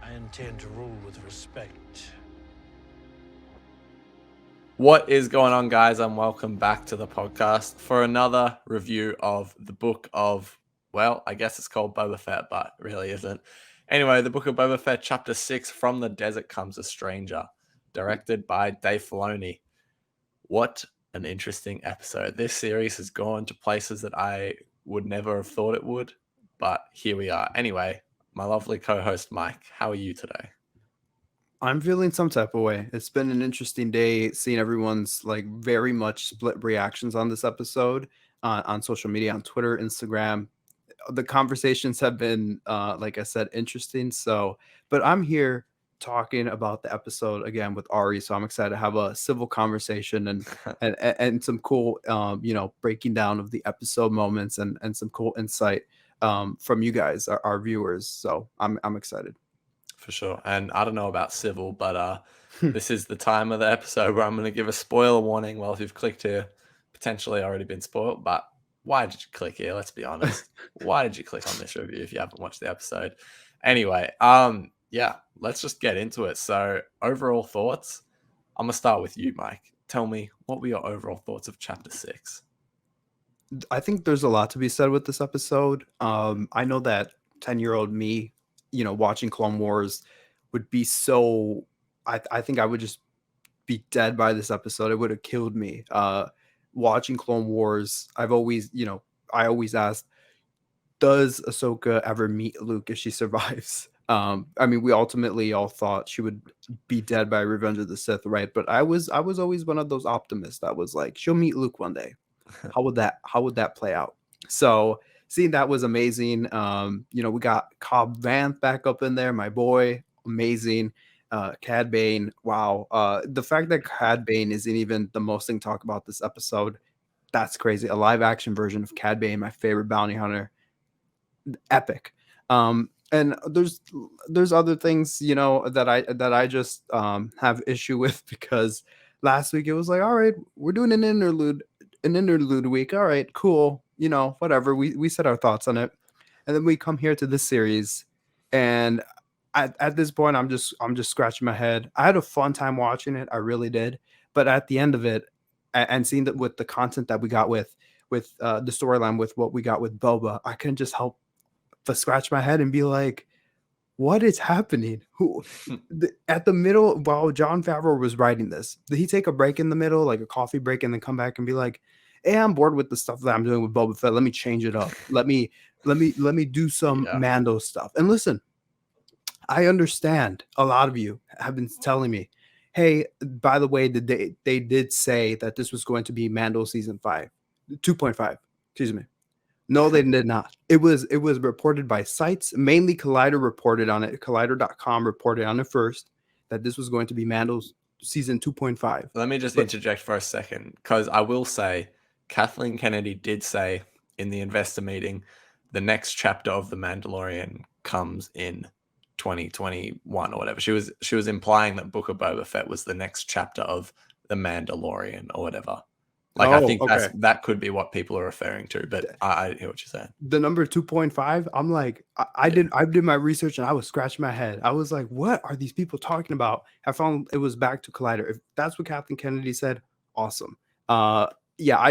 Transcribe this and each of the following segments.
I intend to rule with respect. What is going on, guys, and welcome back to the podcast for another review of the Book of, well, I guess it's called Boba Fett, but it really isn't. Anyway, the Book of Boba Fett, Chapter 6, From the Desert Comes a Stranger, directed by Dave Filoni. What an interesting episode. This series has gone to places that I would never have thought it would, but here we are. Anyway, my lovely co-host Mike, how are you today? I'm feeling some type of way. It's been an interesting day seeing everyone's like very much split reactions on this episode on social media, on Twitter, Instagram. The conversations have been, like I said, interesting. So, but I'm here talking about the episode again with Ari, so I'm excited to have a civil conversation and some cool, breaking down of the episode moments and some cool insight from you guys, our viewers. So I'm excited. For sure. And I don't know about civil, but this is the time of the episode where I'm going to give a spoiler warning. Well, if you've clicked here, potentially already been spoiled, but why did you click here? Let's be honest. Why did you click on this review if you haven't watched the episode? Anyway, yeah, let's just get into it. So, overall thoughts. I'm going to start with you, Mike. Tell me, what were your overall thoughts of chapter 6? I think there's a lot to be said with this episode. I know that 10-year-old me, watching Clone Wars would be so. I think I would just be dead by this episode. It would have killed me. Watching Clone Wars, I always asked, does Ahsoka ever meet Luke if she survives? I mean, we ultimately all thought she would be dead by Revenge of the Sith, right? But I was always one of those optimists that was like, she'll meet Luke one day. How would that play out? So seeing that was amazing. We got Cobb Vanth back up in there, my boy, amazing. Cad Bane, wow. The fact that Cad Bane isn't even the most thing to talk about this episode, that's crazy. A live action version of Cad Bane, my favorite bounty hunter, epic. And there's other things that I just have issue with because last week it was like, all right, we're doing an interlude week. All right, cool. Whatever. We said our thoughts on it. And then we come here to this series and at this point I'm just scratching my head. I had a fun time watching it. I really did. But at the end of it and seeing that with the content that we got with the storyline with what we got with Boba, I couldn't just help but scratch my head and be like, what is happening? At the middle, while John Favreau was writing this, did he take a break in the middle, like a coffee break, and then come back and be like, "Hey, I'm bored with the stuff that I'm doing with Boba Fett. Let me change it up. Let me do some Mando stuff." And listen, I understand a lot of you have been telling me, "Hey, by the way, they did say that this was going to be Mando season 5, 2.5. Excuse me." No, they did not. It was reported by sites, mainly Collider reported on it. Collider.com reported on it first that this was going to be Mando's season 2.5. Let me just interject for a second, because I will say Kathleen Kennedy did say in the investor meeting the next chapter of The Mandalorian comes in 2021 or whatever. She was implying that Book of Boba Fett was the next chapter of The Mandalorian or whatever. Like, I think that could be what people are referring to, but I hear what you're saying. The number 2.5, I'm like, I did my research and I was scratching my head. I was like, what are these people talking about? I found it was back to Collider. If that's what Kathleen Kennedy said, awesome. Yeah,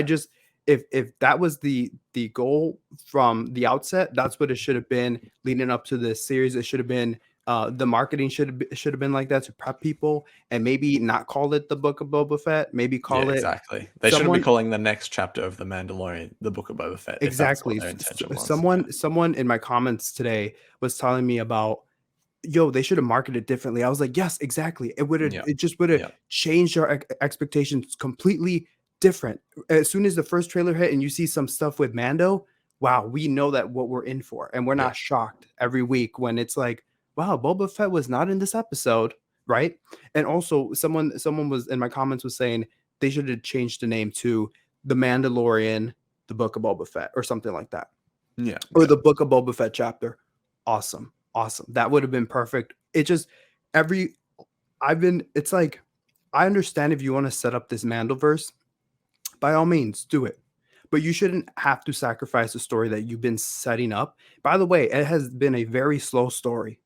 if that was the goal from the outset, that's what it should have been leading up to this series. It should have been the marketing should have been like that to prep people and maybe not call it the Book of Boba Fett. Maybe call it exactly. They shouldn't be calling the next chapter of The Mandalorian the Book of Boba Fett. Exactly. If that's what their intention was. Someone in my comments today was telling me about, yo, they should have marketed differently. I was like, yes, exactly. It just would have changed our expectations completely different. As soon as the first trailer hit and you see some stuff with Mando, wow, we know that what we're in for, and we're not shocked every week when it's like, wow, Boba Fett was not in this episode, right? And also, someone was in my comments was saying they should have changed the name to The Mandalorian, The Book of Boba Fett, or something like that. Yeah. Or The Book of Boba Fett chapter. Awesome. That would have been perfect. It just it's like, I understand if you want to set up this Mandoverse, by all means, do it. But you shouldn't have to sacrifice the story that you've been setting up. By the way, it has been a very slow story.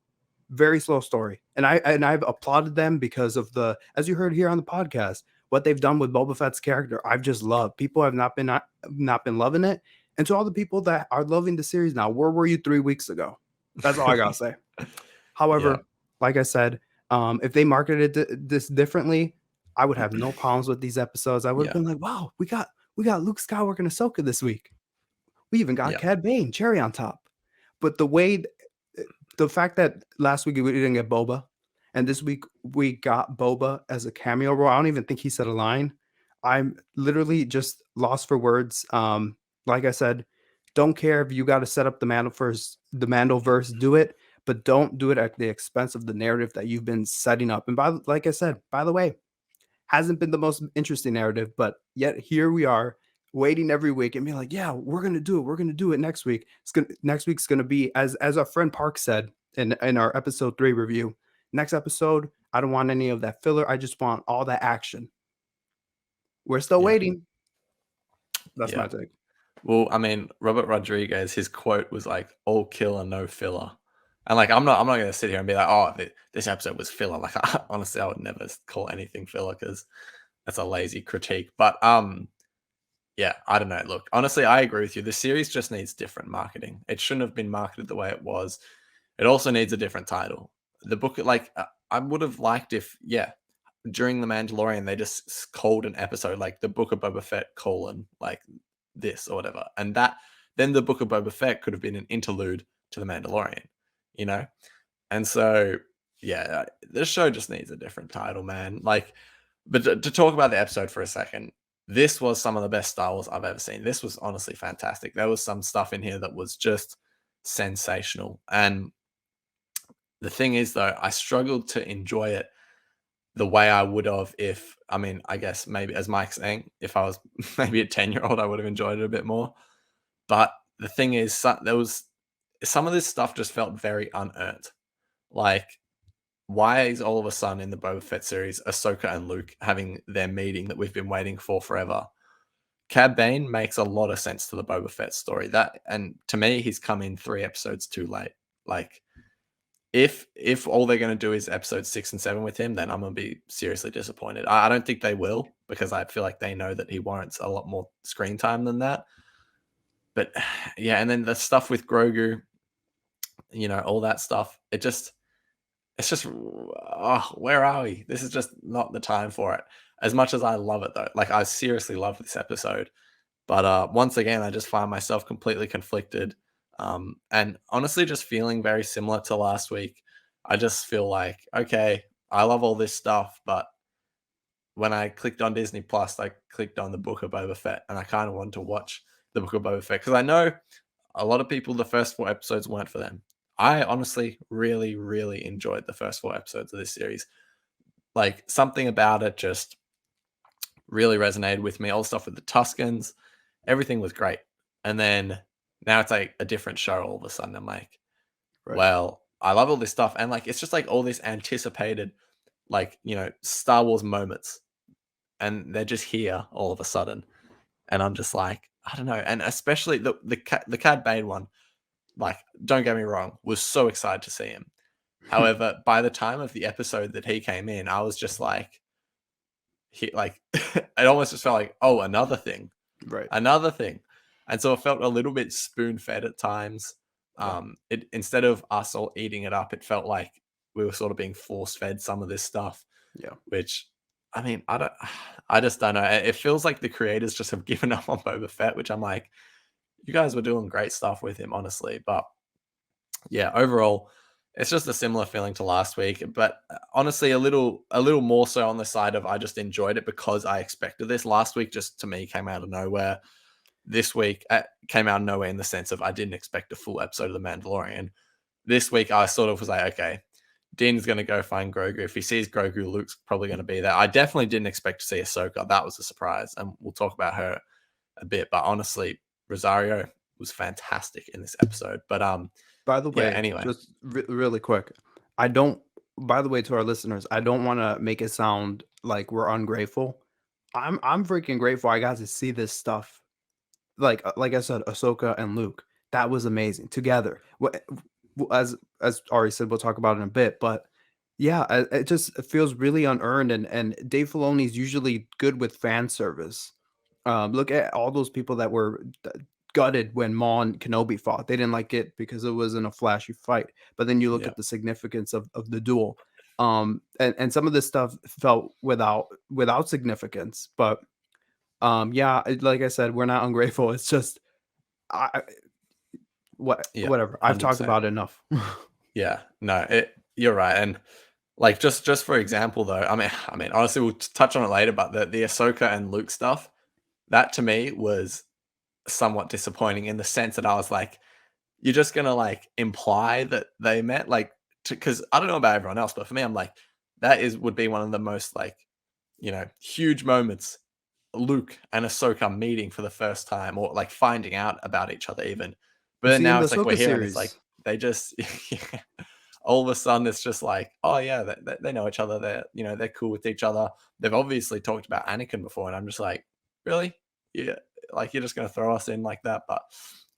very slow story. And I've applauded them because of the, as you heard here on the podcast, what they've done with Boba Fett's character. I've just loved. People have not been loving it. And to all the people that are loving the series now, where were you 3 weeks ago? That's all I gotta say. However, like I said, if they marketed this differently, I would have no problems with these episodes. I would have been like, wow, we got Luke Skywalker and Ahsoka this week. We even got Cad Bane, cherry on top. But the fact that last week we didn't get Boba, and this week we got Boba as a cameo role. I don't even think he said a line. I'm literally just lost for words. Like I said, don't care if you got to set up the Mandoverse, do it, but don't do it at the expense of the narrative that you've been setting up. And like I said, by the way, hasn't been the most interesting narrative, but yet here we are waiting every week and being like, yeah, we're gonna do it. We're gonna do it next week. Next week's gonna be, as our friend Park said in our episode 3 review. Next episode, I don't want any of that filler. I just want all that action. We're still waiting. That's my take. Well, I mean, Robert Rodriguez, his quote was like, "All killer, no filler." And like, I'm not going to sit here and be like, "Oh, this episode was filler." Like, honestly, I would never call anything filler because that's a lazy critique. But yeah, I don't know. Look, honestly, I agree with you. The series just needs different marketing. It shouldn't have been marketed the way it was. It also needs a different title. The book, like, I would have liked if, during The Mandalorian, they just called an episode like The Book of Boba Fett, like this or whatever. And then The Book of Boba Fett could have been an interlude to The Mandalorian, you know? And so, yeah, this show just needs a different title, man. Like, but to talk about the episode for a second, this was some of the best Star Wars I've ever seen. This was honestly fantastic. There was some stuff in here that was just sensational. And the thing is, though, I struggled to enjoy it the way I would have I guess maybe, as Mike's saying, if I was maybe a 10-year-old, I would have enjoyed it a bit more. But the thing is, there was some of this stuff just felt very unearned. Like, why is all of a sudden in the Boba Fett series, Ahsoka and Luke having their meeting that we've been waiting for forever? Cad Bane makes a lot of sense to the Boba Fett story. And to me, he's come in 3 episodes too late. Like, if all they're going to do is episodes 6 and 7 with him, then I'm going to be seriously disappointed. I don't think they will, because I feel like they know that he warrants a lot more screen time than that. But yeah, and then the stuff with Grogu, all that stuff, it's just, where are we? This is just not the time for it. As much as I love it, though, like, I seriously love this episode. But once again, I just find myself completely conflicted. And honestly, just feeling very similar to last week. I just feel like, okay, I love all this stuff, but when I clicked on Disney Plus, I clicked on the Book of Boba Fett, and I kind of wanted to watch the Book of Boba Fett because I know a lot of people, the first 4 episodes weren't for them. I honestly really, really enjoyed the first 4 episodes of this series. Like, something about it just really resonated with me. All the stuff with the Tuscans, everything was great. And then now it's like a different show all of a sudden. I'm like, well, I love all this stuff. And like, it's just like all this anticipated, like, Star Wars moments. And they're just here all of a sudden. And I'm just like, I don't know. And especially the Cad Bane one, like, don't get me wrong, was so excited to see him. However, by the time of the episode that he came in, I was just like, it almost just felt like, oh, another thing. Right. Another thing. And so it felt a little bit spoon-fed at times. It, instead of us all eating it up, it felt like we were sort of being force-fed some of this stuff. Yeah. Which, I mean, I just don't know. It feels like the creators just have given up on Boba Fett, which I'm like, you guys were doing great stuff with him, honestly. But yeah, overall, it's just a similar feeling to last week, but honestly, a little more so on the side of I just enjoyed it because I expected this. Last week, just to me, came out of nowhere. This week came out of nowhere in the sense of I didn't expect a full episode of The Mandalorian. This week, I sort of was like, okay, Din's going to go find Grogu. If he sees Grogu, Luke's probably going to be there. I definitely didn't expect to see Ahsoka. That was a surprise, and we'll talk about her a bit. But honestly, Rosario was fantastic in this episode. But by the way, anyway, just really quick, by the way, to our listeners, I don't want to make it sound like we're ungrateful. I'm freaking grateful I got to see this stuff. Like I said, Ahsoka and Luke, that was amazing together. as Ari said, we'll talk about it in a bit, but yeah, it feels really unearned, and Dave Filoni's usually good with fan service. Look at all those people that were gutted when Maul and Kenobi fought. They didn't like it because it wasn't a flashy fight. But then you look Yeah. at the significance of the duel. And some of this stuff felt without significance. But yeah, like I said, we're not ungrateful. It's just I Yeah, whatever. I've talked 100%. about it enough. Yeah, no, you're right. And like just for example though, I mean honestly we'll touch on it later, but the Ahsoka and Luke stuff, that to me was somewhat disappointing in the sense that I was like, you're just gonna like imply that they met, like, because I don't know about everyone else, but for me, I'm like, would be one of the most like, huge moments. Luke and Ahsoka meeting for the first time, or like finding out about each other even. But You then see, in now the it's like we're Ahsoka here, and it's like series, they just yeah, all of a sudden it's just like, oh yeah, they know each other. They're cool with each other. They've obviously talked about Anakin before, and I'm just like, really? Yeah, like you're just gonna throw us in like that? But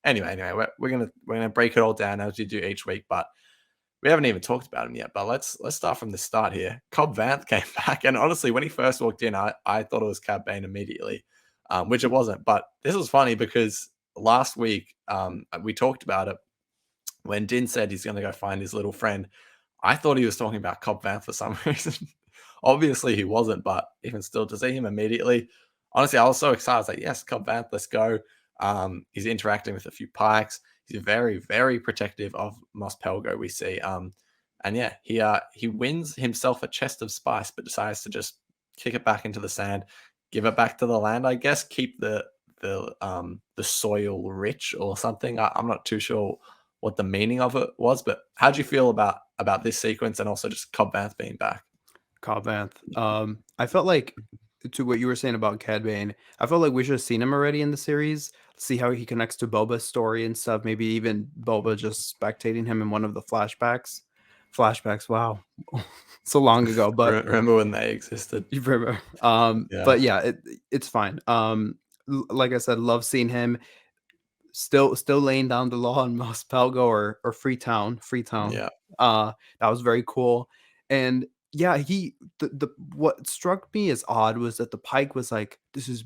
anyway, we're gonna break it all down as we do each week. But we haven't even talked about him yet. But let's start from the start here. Cobb Vanth came back, and honestly, when he first walked in, I thought it was Cad Bane immediately, which it wasn't. But this was funny because last week we talked about it when Din said he's going to go find his little friend. I thought he was talking about Cobb Vanth for some reason. Obviously, he wasn't, but even still, to see him immediately, honestly, I was so excited. I was like, yes, Cobb Vanth, let's go. He's interacting with a few pikes. He's very, very protective of Mos Pelgo, we see. And yeah, he wins himself a chest of spice, but decides to just kick it back into the sand, give it back to the land, I guess, keep the soil rich or something. I'm not too sure what the meaning of it was, but how do you feel about this sequence and also just Cobb Vanth being back? Cobb Vanth. I felt like, to what you were saying about Cad Bane, I felt like we should have seen him already in the series. See how he connects to Boba's story and stuff. Maybe even Boba just spectating him in one of the flashbacks. Flashbacks, wow, so long ago. But Remember when they existed? you remember. Yeah, But yeah, it's fine. Like I said, love seeing him still laying down the law in Mos Pelgo or Freetown. yeah, That was very cool. And yeah, the what struck me as odd was that the Pike was like, this is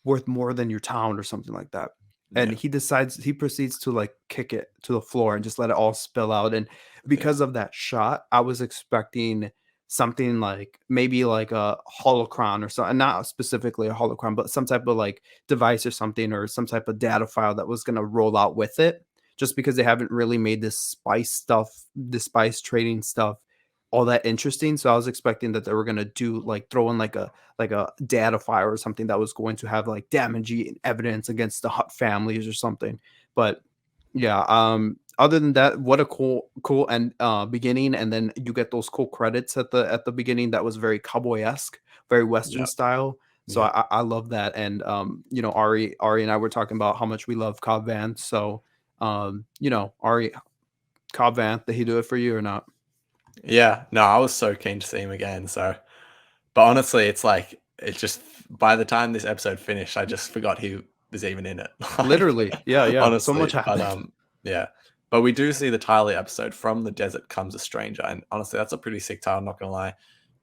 worth more than your town or something like that. And yeah, he proceeds to like kick it to the floor and just let it all spill out. And yeah, because of that shot, I was expecting something like maybe like a holocron or something, not specifically a holocron, but some type of like device or something, or some type of data file that was going to roll out with it, just because they haven't really made this spice trading stuff all that interesting. So I was expecting that they were going to do like throw in like a data file or something that was going to have like damaging evidence against the Hutt families or something. But yeah, other than that, what a cool and beginning, and then you get those cool credits at the beginning. That was very cowboy-esque, very Western yeah, style. So yeah. I love that. And Ari and I were talking about how much we love Cobb Vanth. So Ari, Cobb Vanth, did he do it for you or not? Yeah, no, I was so keen to see him again. So, but honestly, it's like it's just by the time this episode finished, I just forgot he was even in it. Like, Literally. Yeah. So much honestly, but happened. yeah. But we do see the Tyler episode, From the Desert Comes a Stranger, and honestly, that's a pretty sick title. I'm not gonna lie.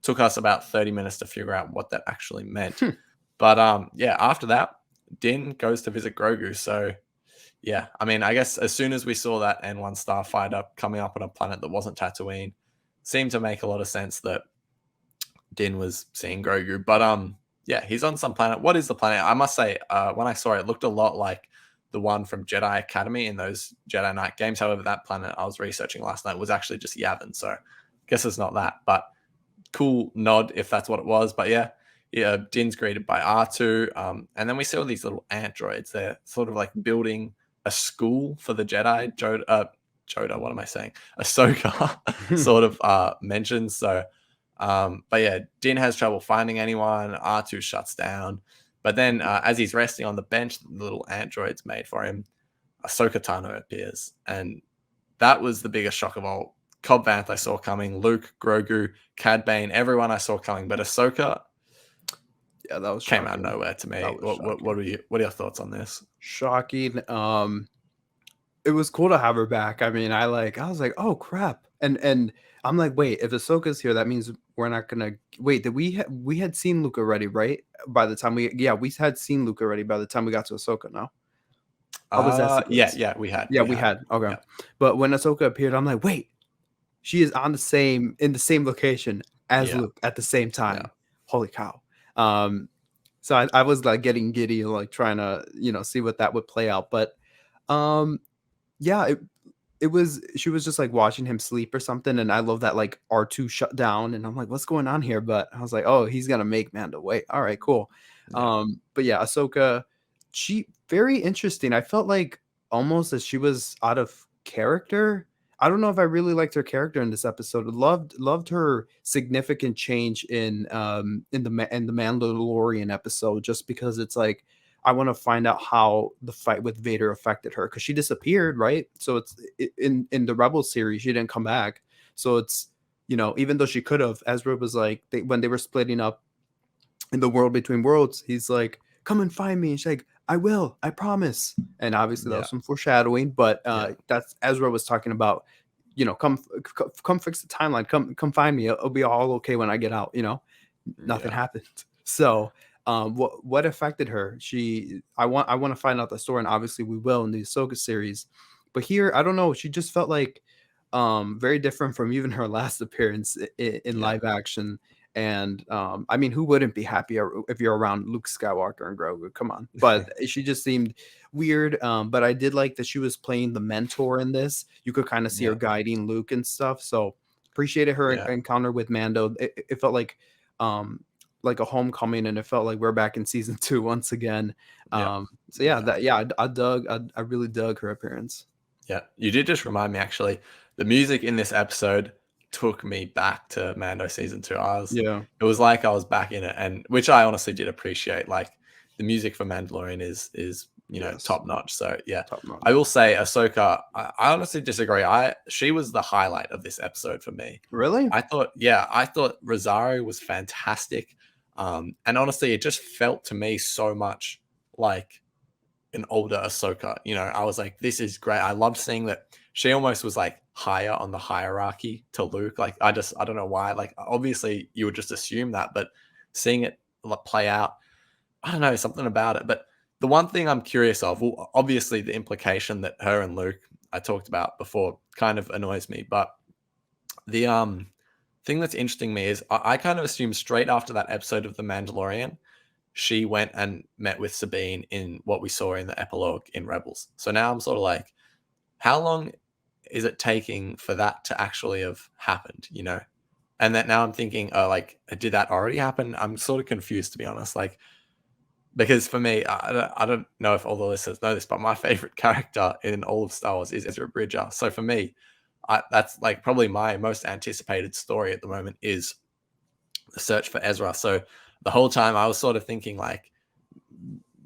Took us about 30 minutes to figure out what that actually meant. But yeah, after that, Din goes to visit Grogu. So yeah, I mean, I guess as soon as we saw that N1 starfighter coming up on a planet that wasn't Tatooine, seemed to make a lot of sense that Din was seeing Grogu. But yeah, he's on some planet. What is the planet? I must say, when I saw it, it looked a lot like the one from Jedi Academy in those Jedi Knight games. However, that planet I was researching last night was actually just Yavin. So I guess it's not that. But cool nod if that's what it was. But yeah, Din's greeted by R2. And then we see all these little androids. They're sort of like building a school for the Jedi. Joda, what am I saying? Ahsoka sort of mentions. So, but yeah, Din has trouble finding anyone. R2 shuts down. But then as he's resting on the bench, the little androids made for him, Ahsoka Tano appears. And that was the biggest shock of all. Cobb Vanth I saw coming, Luke, Grogu, Cad Bane, everyone I saw coming, but Ahsoka Yeah, that was came out of shocking. nowhere to me. That was shocking. What are your thoughts on this? Shocking. it was cool to have her back. I mean, I was like, oh crap, and I'm like, wait, if Ahsoka's here, that means we're not gonna wait. Did we had seen Luke already, right? By the time we had seen Luke already by the time we got to Ahsoka. No, what was that sequence? We had. Yeah, we had. Okay, Yeah. but when Ahsoka appeared, I'm like, wait, she is in the same location as Yeah. Luke at the same time. Yeah. Holy cow! So I was like getting giddy, like trying to see what that would play out, but yeah, it was she was just like watching him sleep or something, and I love that like R2 shut down, and I'm like, what's going on here? But I was like, oh, he's gonna make Mando wait. All right, cool. Yeah. But yeah, Ahsoka, she very interesting. I felt like almost as she was out of character. I don't know if I really liked her character in this episode. Loved her significant change in the Mandalorian episode, just because it's like I want to find out how the fight with Vader affected her, because she disappeared, right? So it's in the Rebel series, she didn't come back. So it's even though she could have, Ezra was like when they were splitting up in the world between worlds, he's like, "Come and find me." And she's like, "I will, I promise." And obviously that was some foreshadowing, but that's Ezra was talking about. Come fix the timeline. Come find me. It'll be all okay when I get out. Nothing happened. So what affected her? I want to find out the story, and obviously we will in the Ahsoka series. But here, I don't know. She just felt like very different from even her last appearance in live action. And I mean, who wouldn't be happy if you're around Luke Skywalker and Grogu? Come on. But she just seemed weird. But I did like that she was playing the mentor in this. You could kind of see her guiding Luke and stuff. So appreciated her encounter with Mando. It felt like a homecoming, and it felt like we're back in season 2 once again. I really dug her appearance. Yeah, you did just remind me, actually, the music in this episode took me back to Mando season 2. It was like I was back in it, and which I honestly did appreciate. Like the music for Mandalorian is top notch. So top-notch. I will say Ahsoka, I honestly disagree. She was the highlight of this episode for me. Really? I thought Rosario was fantastic. And honestly, it just felt to me so much like an older Ahsoka. I was like, this is great. I loved seeing that she almost was like higher on the hierarchy to Luke. Like, I don't know why. Like, obviously you would just assume that, but seeing it play out, I don't know, something about it. But the one thing I'm curious of, well, obviously the implication that her and Luke I talked about before kind of annoys me, but the thing that's interesting to me is I kind of assumed straight after that episode of The Mandalorian, she went and met with Sabine in what we saw in the epilogue in Rebels. So now I'm sort of like, how long is it taking for that to actually have happened, And that now I'm thinking, did that already happen? I'm sort of confused, to be honest. Like, because for me, I don't know if all the listeners know this, but my favorite character in all of Star Wars is Ezra Bridger. So for me, that's like probably my most anticipated story at the moment is the search for Ezra. So the whole time I was sort of thinking like,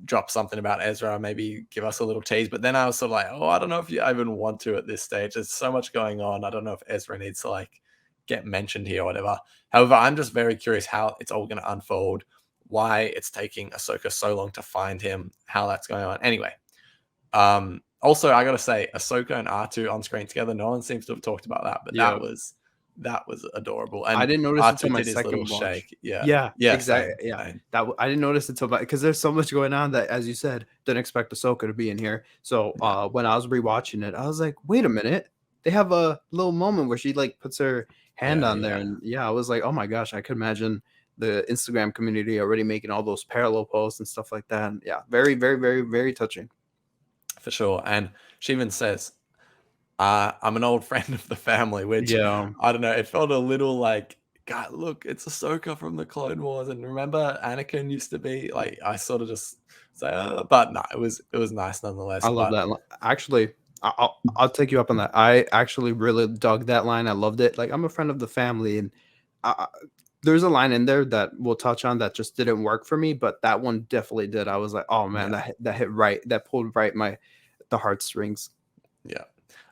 drop something about Ezra, maybe give us a little tease. But then I was sort of like, I don't know if you even want to at this stage. There's so much going on. I don't know if Ezra needs to like get mentioned here or whatever. However, I'm just very curious how it's all going to unfold, why it's taking Ahsoka so long to find him, how that's going on. Anyway, also I got to say, Ahsoka and R2 on screen together, no one seems to have talked about that, but that was adorable. And I didn't notice R2 until my did second his little watch. shake. Yeah, exactly. Same. I didn't notice until because there's so much going on that, as you said, didn't expect Ahsoka to be in here. So when I was rewatching it, I was like, wait a minute, they have a little moment where she like puts her hand on there, and I was like, oh my gosh, I could imagine the Instagram community already making all those parallel posts and stuff like that. And very, very, very, very touching. For sure. And she even says, I'm an old friend of the family, which I don't know. It felt a little like, God, look, it's Ahsoka from the Clone Wars. And remember Anakin used to be like, I sort of just say, but no, it was nice nonetheless. I love that. Actually, I'll take you up on that. I actually really dug that line. I loved it. Like, I'm a friend of the family, and there's a line in there that we'll touch on that just didn't work for me, but that one definitely did. I was like, oh man, that hit right. That pulled right the heartstrings. Yeah,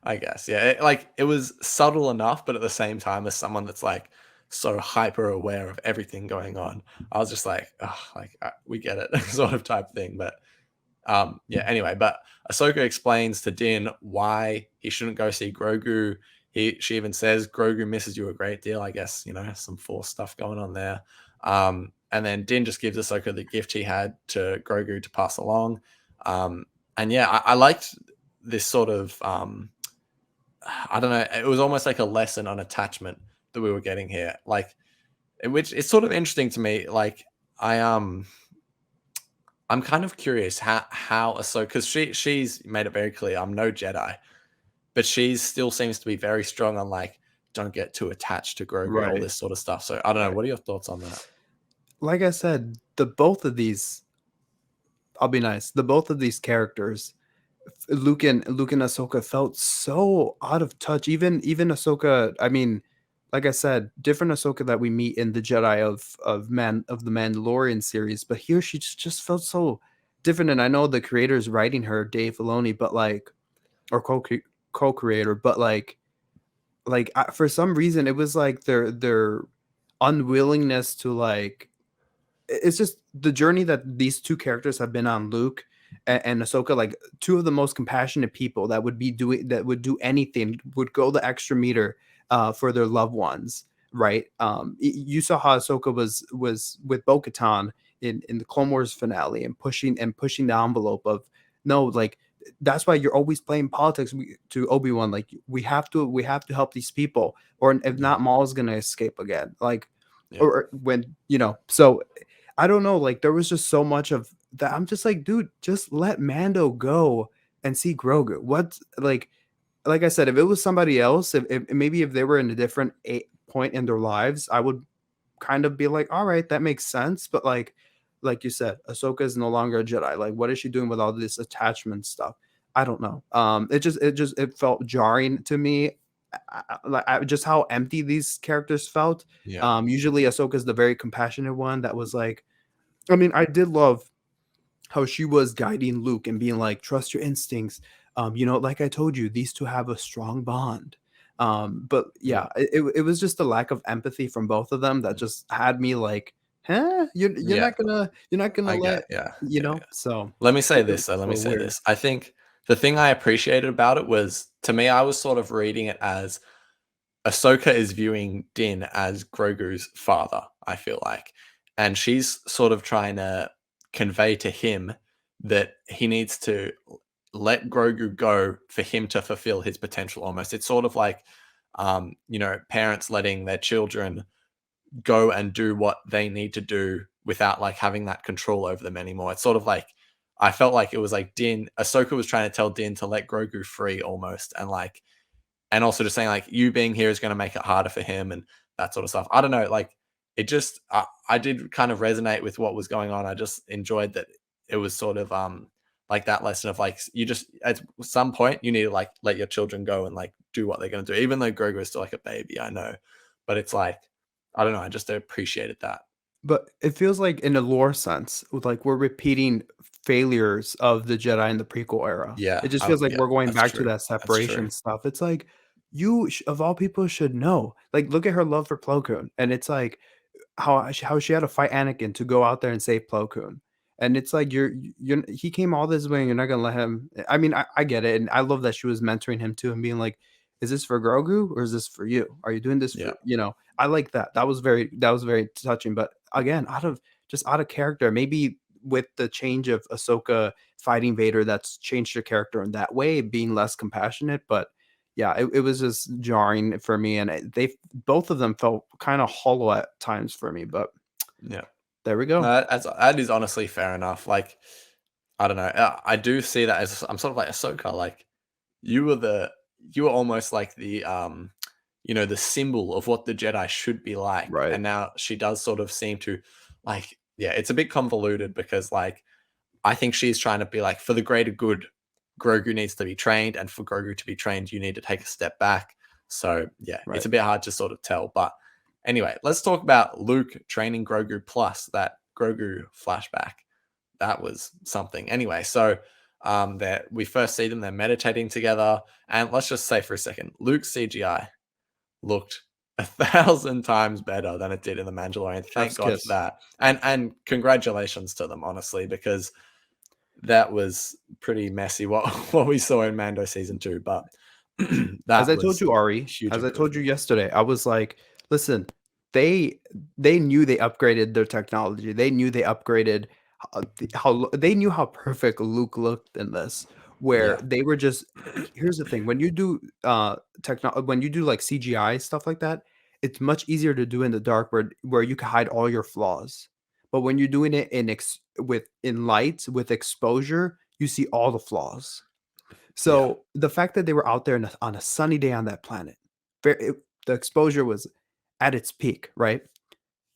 I guess. Yeah, it was subtle enough, but at the same time, as someone that's like so hyper aware of everything going on, I was just like, we get it, sort of type thing. But Yeah, anyway, but Ahsoka explains to Din why he shouldn't go see Grogu. She even says Grogu misses you a great deal. I guess, some Force stuff going on there. And then Din just gives Ahsoka the gift he had to Grogu to pass along. And yeah, I liked this sort of I don't know, it was almost like a lesson on attachment that we were getting here. Like, which is sort of interesting to me. Like, I'm kind of curious how Ahsoka, because she's made it very clear I'm no Jedi, but she still seems to be very strong on like don't get too attached to Grogu, all Right. this sort of stuff. So I don't know. Right. What are your thoughts on that? Like I said, the both of these, I'll be nice. The both of these characters, Luke and Ahsoka, felt so out of touch. Even Ahsoka. I mean, like I said, different Ahsoka that we meet in the Jedi of the Mandalorian series, but here she just felt so different. And I know the creator's writing her, Dave Filoni, but like, or co-creator, but for some reason it was like their unwillingness to like it's just the journey that these two characters have been on, Luke and Ahsoka, like two of the most compassionate people that would do anything, would go the extra meter for their loved ones, right? You saw how Ahsoka was with Bo-Katan in the Clone Wars finale and pushing the envelope of no, like that's why you're always playing politics to Obi-Wan. Like we have to help these people, or if Yeah. not, Maul's gonna escape again. Like, Yeah. or when so I don't know, like there was just so much of that. I'm just like, dude, just let Mando go and see Grogu. What like I said, if it was somebody else, if maybe if they were in a different point in their lives, I would kind of be like, all right, that makes sense. But like you said, Ahsoka is no longer a Jedi. Like, what is she doing with all this attachment stuff? I don't know. It felt jarring to me. Just how empty these characters felt. Yeah. Usually Ahsoka's the very compassionate one that was like, I mean, I did love how she was guiding Luke and being like, trust your instincts. Like I told you, these two have a strong bond. But Yeah. yeah, it was just a lack of empathy from both of them that just had me like, huh? You're Yeah. not gonna I get. let Yeah. Yeah. Yeah. So Let me say it this. was Let a me little say weird. this. I think the thing I appreciated about it was, to me, I was sort of reading it as Ahsoka is viewing Din as Grogu's father, I feel like. And she's sort of trying to convey to him that he needs to let Grogu go for him to fulfill his potential almost. It's sort of like, parents letting their children go and do what they need to do without like having that control over them anymore. It's sort of like, I felt like it was like Ahsoka was trying to tell Din to let Grogu free almost. And also just saying like you being here is going to make it harder for him and that sort of stuff. I don't know, like it just I did kind of resonate with what was going on. I just enjoyed that it was sort of like that lesson of like you just at some point you need to like let your children go and like do what they're going to do, even though Grogu is still like a baby, I know, but it's like I don't know, I just appreciated that. But it feels like in a lore sense, like we're repeating failures of the Jedi in the prequel era. It Yeah, just feels like yeah, we're going that's back to true. that That's true. separation stuff. It's like of all people should know. Like look at her love for Plo Koon, and it's like how she had to fight Anakin to go out there and save Plo Koon. And it's like he came all this way and you're not gonna let him. I mean, I get it, and I love that she was mentoring him too and being like, is this for Grogu or is this for you? Are you doing this Yeah, for I like that. That was very touching. But again, out of character, maybe with the change of Ahsoka fighting Vader, that's changed her character in that way, being less compassionate. But yeah, it was just jarring for me, and they both of them felt kind of hollow at times for me. But yeah. there we No, go. that is honestly fair enough. Like, I don't know. I do see that as I'm sort of like Ahsoka. Like, you were you were almost like the symbol of what the Jedi should be like, Right. and now she does sort of seem to, like, yeah, it's a bit convoluted because like I think she's trying to be like for the greater good, Grogu needs to be trained, and for Grogu to be trained, you need to take a step back. So yeah, it's Right. a bit hard to sort of tell. But anyway, let's talk about Luke training Grogu plus that Grogu flashback. That was something. Anyway, so that we first see them, they're meditating together, and let's just say for a second, Luke's CGI looked 1,000 times better than it did in the Mandalorian. Thank Chef's God for kiss. that, and congratulations to them, honestly, because that was pretty messy what we saw in Mando season 2, but As that I told was you, Ari, huge as I told you improvement. yesterday, I was like, listen, they knew they upgraded their technology. They knew they upgraded how they knew how perfect Luke looked in this. Where Yeah, they were just here's the thing: when you do when you do like CGI stuff like that, it's much easier to do in the dark where you can hide all your flaws. But when you're doing it in light with exposure, you see all the flaws. yeah, So the fact that they were out there on a sunny day on that planet, the exposure was at its peak, right?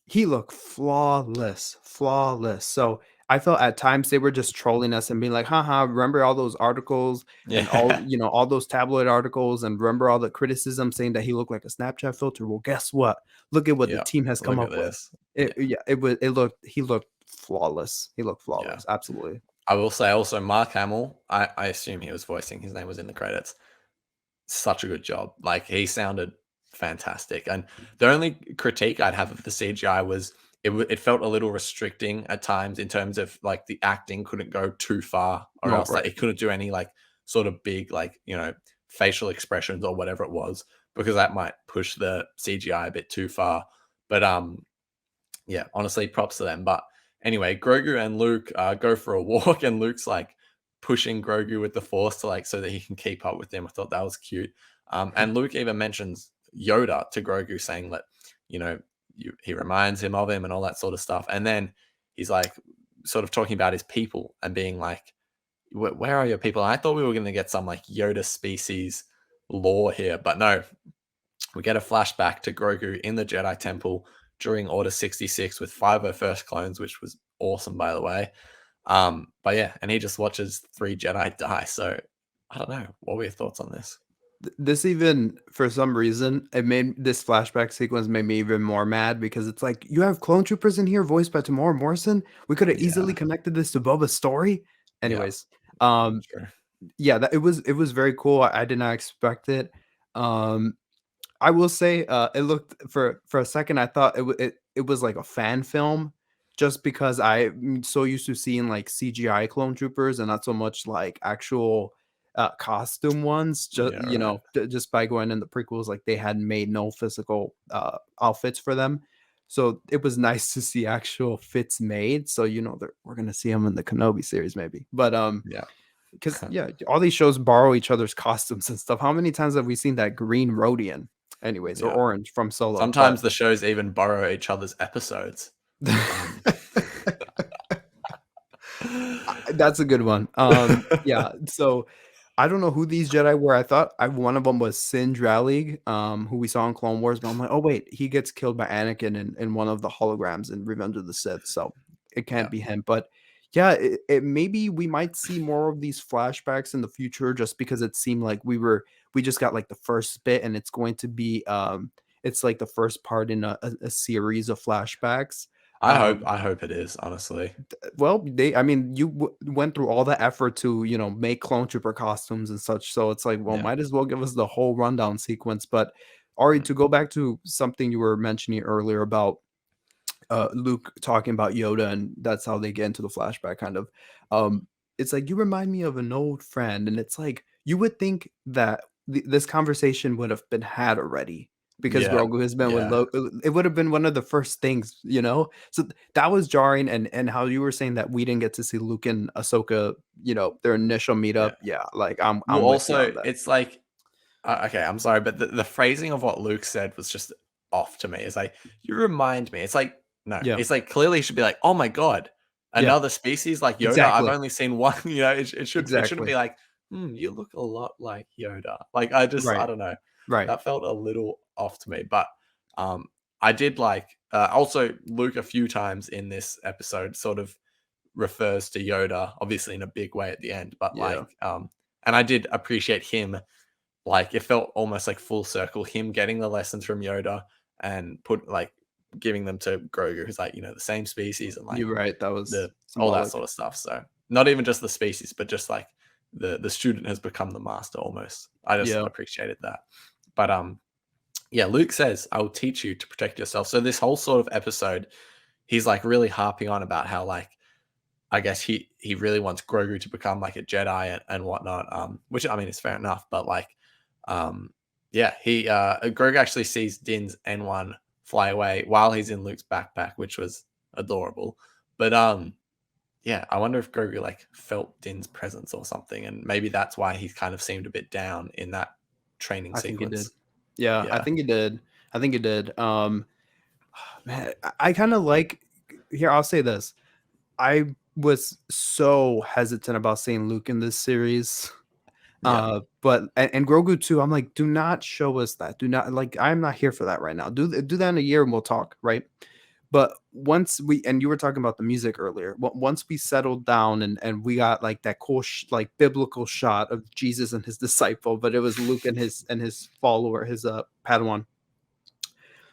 He looked flawless, flawless. So I felt at times they were just trolling us and being like, haha, remember all those articles and yeah, all those tabloid articles and remember all the criticism saying that he looked like a Snapchat filter. Well, guess what? Look at what the yeah. team has come Look at up with. this. Yeah, He looked flawless. He looked yeah. flawless. Absolutely. I will say also Mark Hamill. I assume he was voicing. His name was in the credits. Such a good job. Like he sounded fantastic. And the only critique I'd have of the CGI was it felt a little restricting at times in terms of like the acting couldn't go too far, or No, else like right. it couldn't do any like sort of big like facial expressions or whatever it was, because that might push the CGI a bit too far. But yeah, honestly, props to them. But anyway, Grogu and Luke go for a walk, and Luke's like pushing Grogu with the Force to like so that he can keep up with them. I thought that was cute. And Luke even mentions Yoda to Grogu, saying that you know he reminds him of him and all that sort of stuff. And then he's like sort of talking about his people and being like, Where are your people?" And I thought we were going to get some like Yoda species lore here, but no, we get a flashback to Grogu in the Jedi Temple during Order 66 with 501st clones, which was awesome, by the way. But yeah, and he just watches 3 Jedi die. So I don't know. What were your thoughts on this? This even for some reason it made this flashback sequence made me even more mad because it's like you have clone troopers in here voiced by Tamora Morrison. We could have easily Yeah, connected this to Boba's story. yeah, Anyways, um, sure. yeah, it was very cool. I did not expect it. Um, I will say, it looked for a second. I thought it was like a fan film, just because I'm so used to seeing like CGI clone troopers and not so much like actual costume ones. Just Yeah, right. just by going in the prequels, like they had made no physical outfits for them, so it was nice to see actual fits made. So we're gonna see them in the Kenobi series maybe, but Yeah. because yeah, all these shows borrow each other's costumes and stuff. How many times have we seen that green Rhodian? Anyways, or Yeah. orange from Solo, but Sometimes the shows even borrow each other's episodes. Um, that's a good one. Yeah. So I don't know who these Jedi were. I thought one of them was Sin Dralig, who we saw in Clone Wars, but I'm like, oh wait, he gets killed by Anakin in one of the holograms in Revenge of the Sith, so it can't yeah. be him. But yeah, it maybe we might see more of these flashbacks in the future, just because it seemed like we just got like the first bit, and it's going to be it's like the first part in a series of flashbacks. I hope it is, honestly. Well, I mean, you went through all the effort to, make clone trooper costumes and such. So it's like, well, Yeah. might as well give us the whole rundown sequence. But Ari, Mm. to go back to something you were mentioning earlier about Luke talking about Yoda, and that's how they get into the flashback kind of. It's like you remind me of an old friend, and it's like you would think that this conversation would have been had already because Yeah. Grogu has been with Yeah. It would have been one of the first things. So that was jarring, and how you were saying that we didn't get to see Luke and Ahsoka, their initial Yeah. meetup. Yeah, like I'm Well, I'm with you also, on that. it's like, okay, I'm sorry, but the phrasing of what Luke said was just off to me. It's like, you remind me. It's like, no, Yeah, it's like clearly he should be like, oh my God, yeah, another species like Yoda. I've exactly, only seen one. It shouldn't be exactly. like, you look a lot like Yoda. Like, I Right, don't know. right. That felt a little off to me. But um, I did like, also, Luke a few times in this episode sort of refers to Yoda, obviously in a big way at the end, but Yeah, and I did appreciate him. Like it felt almost like full circle, him getting the lessons from Yoda and giving them to Grogu, who's like the same species and like you're right. That was the all that symbolic. sort of stuff. So not even just the species, but just like the student has become the master almost. I just Yeah. appreciated that. But yeah, Luke says, "I will teach you to protect yourself." So this whole sort of episode, he's like really harping on about how like I guess he really wants Grogu to become like a Jedi and whatnot. Which I mean is fair enough, but like, yeah, Grogu actually sees Din's N1 fly away while he's in Luke's backpack, which was adorable. But yeah, I wonder if Grogu like felt Din's presence or something, and maybe that's why he kind of seemed a bit down in that training I think it did. sequence. Yeah, I Yeah, think it did. I think it did. Man, I kind of like. Here, I'll say this. I was so hesitant about seeing Luke in this series. yeah, But and Grogu too. I'm like, do not show us that. Do not like. I'm not here for that right now. Do that in a year and we'll talk, right? But once we and you were talking about the music earlier. Once we settled down and we got like that cool like biblical shot of Jesus and his disciple, but it was Luke and his follower, his Padawan.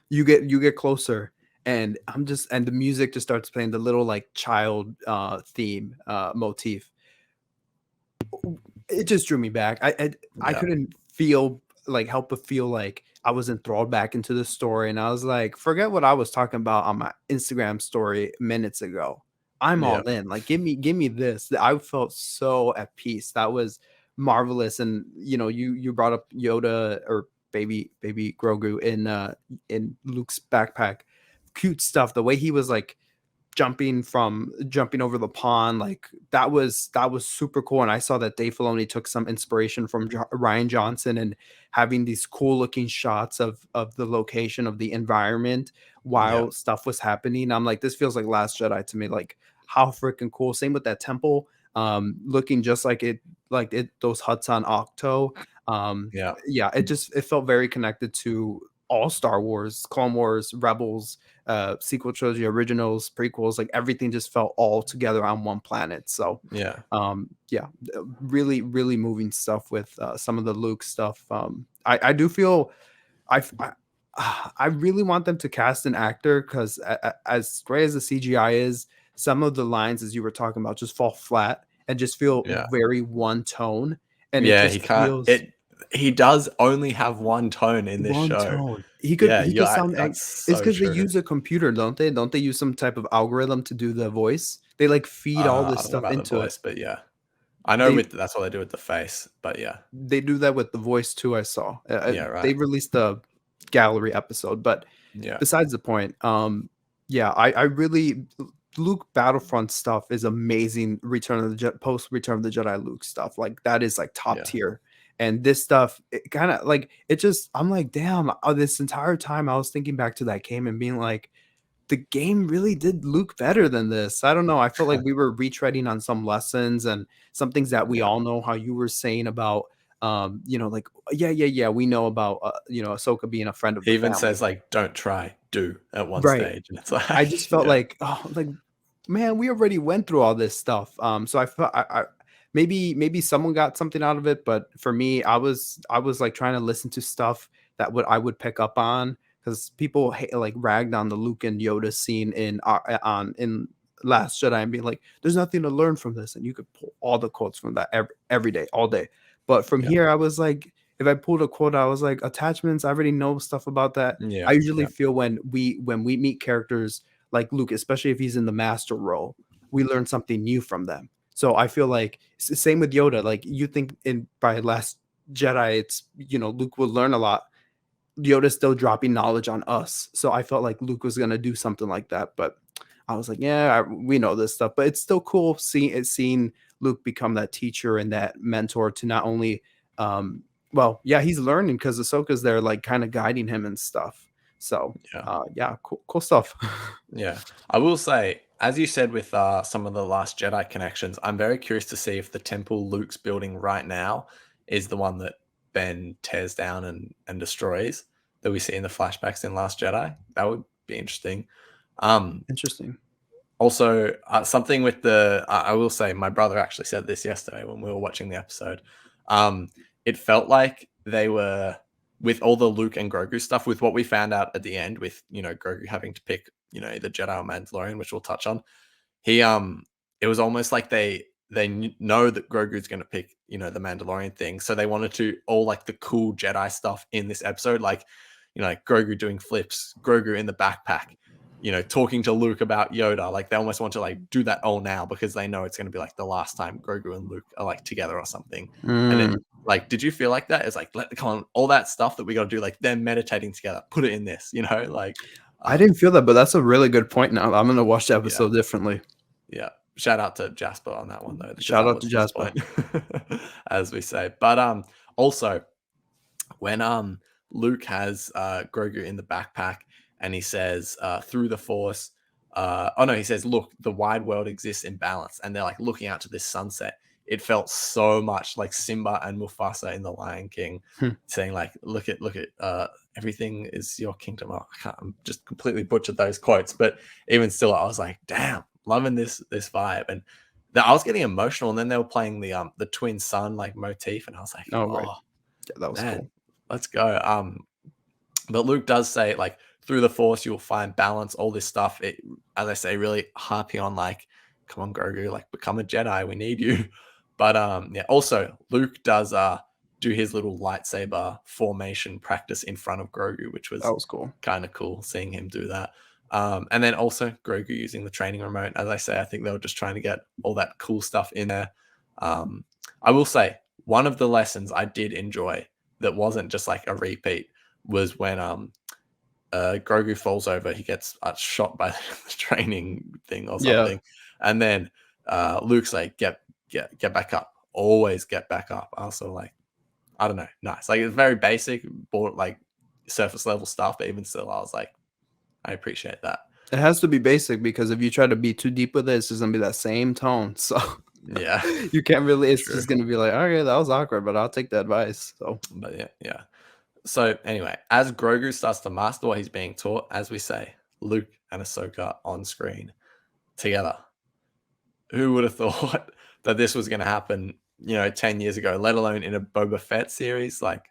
You get closer, and the music just starts playing, the little like child theme motif. It just drew me back. I yeah, couldn't feel like help but feel like I was enthralled back into the story, and I was like, forget what I was talking about on my Instagram story minutes ago. I'm yeah, all in. Like, give me this. I felt so at peace. That was marvelous. And you brought up Yoda or baby Grogu in Luke's backpack. Cute stuff. The way he was like jumping over the pond, like that was super cool. And I saw that Dave Filoni took some inspiration from Ryan Johnson, and having these cool looking shots of the location of the environment yeah, while stuff was happening. I'm like, this feels like Last Jedi to me. Like, how freaking cool. Same with that temple, looking just like it those huts on Octo. yeah, Yeah, it felt very connected to all Star Wars, Clone Wars, Rebels, sequel trilogy, originals, prequels. Like, everything just felt all together on one planet. So yeah, yeah, really really moving stuff with some of the Luke stuff. I do feel I I really want them to cast an actor, because as great as the CGI is, some of the lines, as you were talking about, just fall flat and just feel yeah. very one tone, and it Yeah, he just can't. feels He does only have one tone in this one show. tone. He could Yeah, he you're could right. sound That's it's so because they true. use a computer, don't they? Don't they use some type of algorithm to do the voice? They like feed all I this don't know stuff about the into it. voice, but yeah, I know They with that's what they do with the face. But yeah, they do that with the voice too. I saw. yeah, They right. released a gallery episode, but Yeah, besides the point, yeah, I really Luke Battlefront stuff is amazing. Post Return of the Jedi Luke stuff, like that is like top yeah, tier. And this stuff, it kind of like it just I'm like, damn, this entire time I was thinking back to that game and being like, the game really did Luke better than this. I don't know. I felt like we were retreading on some lessons and some things that we yeah. all know, how you were saying about like, yeah, we know about Ahsoka being a friend of He the even family. says like, "Don't try, do" at one Right. stage, and it's I like, just felt yeah, like, oh, like, man, we already went through all this stuff. So I felt maybe someone got something out of it, but for me, I was like trying to listen to stuff that I would pick up on, because people like ragged on the Luke and Yoda scene in Last Jedi and being like, there's nothing to learn from this, and you could pull all the quotes from that every day, all day. But from yeah, here, I was like, if I pulled a quote, I was like, attachments. I already know stuff about that. I yeah, usually yeah, feel when we meet characters like Luke, especially if he's in the master role, we learn something new from them. So I feel like same with Yoda. Like, you think in by Last Jedi, it's Luke will learn a lot. Yoda's still dropping knowledge on us. So I felt like Luke was gonna do something like that, but I was like, yeah, we know this stuff, but it's still cool seeing Luke become that teacher and that mentor to not only, well, yeah, he's learning because Ahsoka's there, like kind of guiding him and stuff. So, yeah. yeah, cool stuff. Yeah, I will say, as you said with some of the Last Jedi connections, I'm very curious to see if the temple Luke's building right now is the one that Ben tears down and destroys that we see in the flashbacks in Last Jedi. That would be interesting. Um, Interesting. Also, something with I will say, my brother actually said this yesterday when we were watching the episode. It felt like they were with all the Luke and Grogu stuff, with what we found out at the end, with Grogu having to pick the Jedi or Mandalorian, which we'll touch on. He it was almost like they know that Grogu's going to pick the Mandalorian thing, so they wanted to all like the cool Jedi stuff in this episode, like Grogu doing flips, Grogu in the backpack, talking to Luke about Yoda. Like they almost want to like do that all now because they know it's going to be like the last time Grogu and Luke are like together or something. And it, like, did you feel like that? It's like, come on, all that stuff that we got to do, like them meditating together, put it in this, like. I didn't feel that, but that's a really good point. Now I'm gonna watch the episode differently. Yeah, shout out to Jasper on that one though. Shout out to Jasper, as we say. But also when Luke has Grogu in the backpack and he says through the Force, he says, look, the wide world exists in balance, and they're like looking out to this sunset. It felt so much like Simba and Mufasa in The Lion King, saying like, look at everything is your kingdom. I'm just completely butchered those quotes, but even still, I was like, damn, loving this vibe. And I was getting emotional, and then they were playing the twin sun like motif, and I was like, right. Yeah, that was cool. Let's go. But Luke does say like through the Force you'll find balance, all this stuff. It, as I say, really harping on like, come on, Grogu, like become a Jedi. We need you. But also Luke does do his little lightsaber formation practice in front of Grogu, which was cool. Kind of cool seeing him do that. And then also Grogu using the training remote. As I say, I think they were just trying to get all that cool stuff in there. I will say one of the lessons I did enjoy that wasn't just like a repeat was when Grogu falls over. He gets shot by the training thing or something, and then Luke's like, get back up, always get back up. Also, like, I don't know, nice. Like, it's very basic, like surface level stuff, but even still, I was like, I appreciate that. It has to be basic because if you try to be too deep with it, it's just gonna be that same tone. So yeah, you can't really. It's just gonna be like, okay, that was awkward, but I'll take the advice. So, but yeah. So anyway, as Grogu starts to master what he's being taught, as we say, Luke and Ahsoka on screen together. Who would have thought that this was going to happen, 10 years ago, let alone in a Boba Fett series? Like,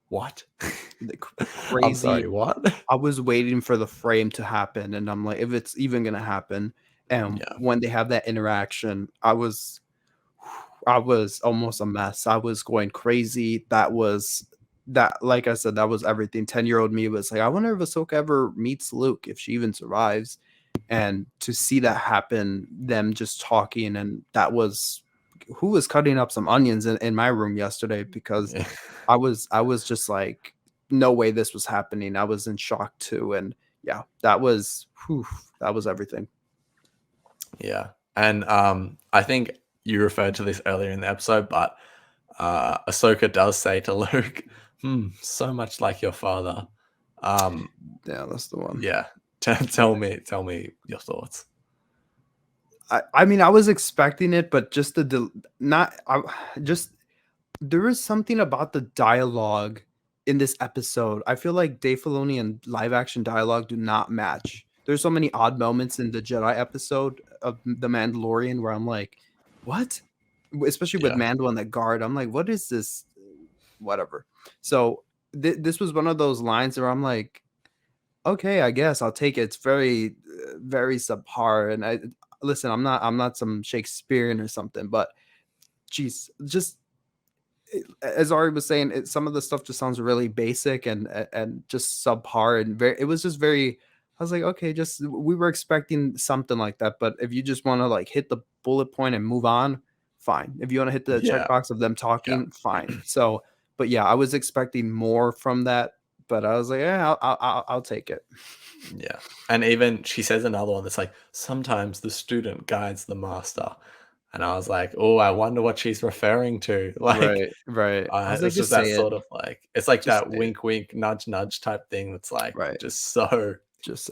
what? Crazy. I'm sorry, what? I was waiting for the frame to happen, and I'm like, if it's even going to happen. And when they have that interaction, I was almost a mess. I was going crazy. Like I said, that was everything. 10-year-old me was like, I wonder if Ahsoka ever meets Luke, if she even survives. And to see that happen, them just talking, and that was who was cutting up some onions in my room yesterday, because I was just like, no way this was happening. I was in shock too. And that was everything. Yeah. And I think you referred to this earlier in the episode, but Ahsoka does say to Luke, so much like your father. Yeah, that's the one. Yeah. Tell me your thoughts. I mean, I was expecting it, but just there is something about the dialogue in this episode. I feel like Dave Filoni and live action dialogue do not match. There's so many odd moments in the Jedi episode of The Mandalorian where I'm like, what? Especially with Mando and that guard. I'm like, what is this? Whatever. So this was one of those lines where I'm like, okay, I guess I'll take it. It's very, very subpar. And listen, I'm not some Shakespearean or something, but geez, just as Ari was saying, some of the stuff just sounds really basic and just subpar, and it was just very. I was like, okay, we were expecting something like that, but if you just want to like hit the bullet point and move on, fine. If you want to hit the checkbox of them talking, fine. So, but yeah, I was expecting more from that, but I was like, yeah, I'll take it. Yeah. And even she says another one that's like, sometimes the student guides the master. And I was like, oh, I wonder what she's referring to. Like, right. It's just that sort of like, it's like that wink, wink, nudge, nudge type thing that's like just so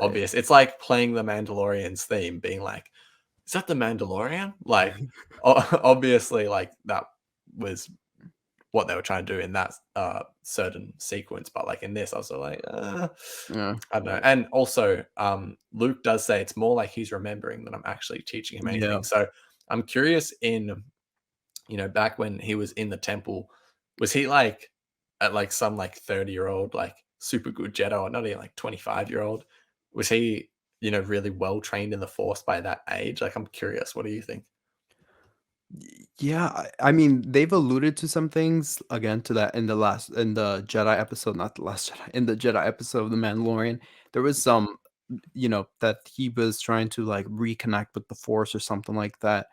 obvious. It's like playing the Mandalorian's theme, being like, is that the Mandalorian? Like, obviously, like that was what they were trying to do in that certain sequence, but like in this, I was like, I don't know. And also, Luke does say it's more like he's remembering than I'm actually teaching him anything. Yeah. So I'm curious back when he was in the temple, was he like at like some like 30-year-old like super good Jedi, or not even like 25-year-old? Was he really well trained in the Force by that age? Like, I'm curious. What do you think? Yeah, I mean, they've alluded to some things again to that in the Jedi episode, not the last Jedi, in the Jedi episode of The Mandalorian. There was some that he was trying to like reconnect with the Force or something like that.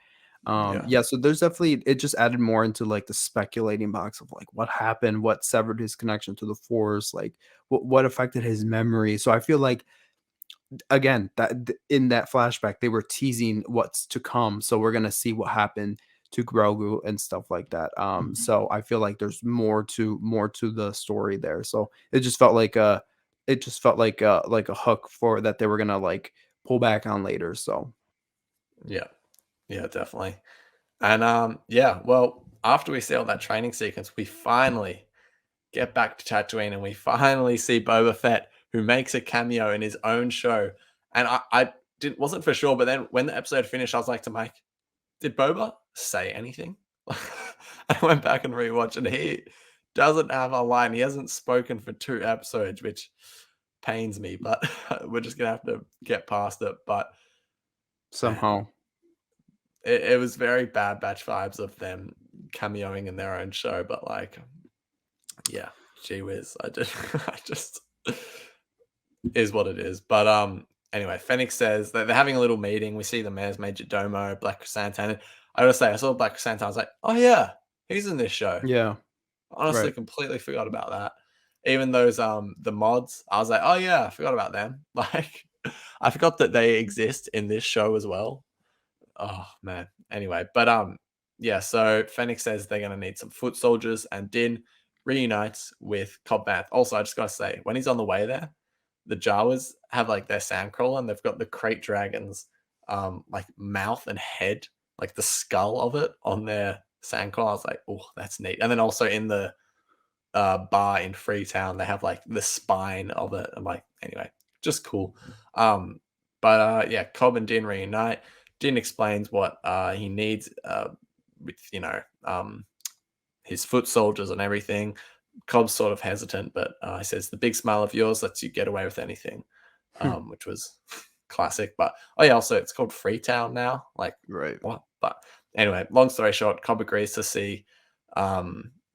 Yeah. Yeah, so there's definitely, it just added more into like the speculating box of like what happened, what severed his connection to the Force, like what affected his memory. So I feel like, again, in that flashback they were teasing what's to come, so we're gonna see what happened to Grogu and stuff like that. So I feel like there's more to the story there. So it just felt like a hook for that they were gonna like pull back on later. So Yeah. Yeah, definitely. And yeah, well, after we see all that training sequence, we finally get back to Tatooine and we finally see Boba Fett, who makes a cameo in his own show. And I wasn't for sure, but then when the episode finished, I was like to Mike, did Boba say anything? I went back and rewatched, and he doesn't have a line. He hasn't spoken for 2 episodes, which pains me, but we're just gonna have to get past it. But man, somehow, it was very Bad Batch vibes of them cameoing in their own show. But like, yeah, gee whiz, I just is what it is. But anyway, Fennec says that they're having a little meeting. We see the mayor's Major Domo, Black Chrysanthemum. And I gotta say, I saw Black Chrysanthemum. I was like, oh yeah, he's in this show. yeah, Honestly, right. completely forgot about that. Even those the mods, I was like, oh yeah, I forgot about them. Like, I forgot that they exist in this show as well. Oh man. Anyway, but yeah. So Fennec says they're gonna need some foot soldiers, and Din reunites with Cobb Vanth. Also, I just gotta say, when he's on the way there, the Jawas have like their sandcrawler, and they've got the crate dragons, like mouth and head, like the skull of it on their sandcrawler. I was like, oh, that's neat. And then also in the bar in Freetown, they have like the spine of it. I'm like, anyway, just cool. But yeah, Cobb and Din reunite. Din explains what he needs with his foot soldiers and everything. Cobb's sort of hesitant, but he says the big smile of yours lets you get away with anything, which was classic. But oh yeah, also it's called Freetown now. Like Right. what? But anyway, long story short, Cobb agrees to see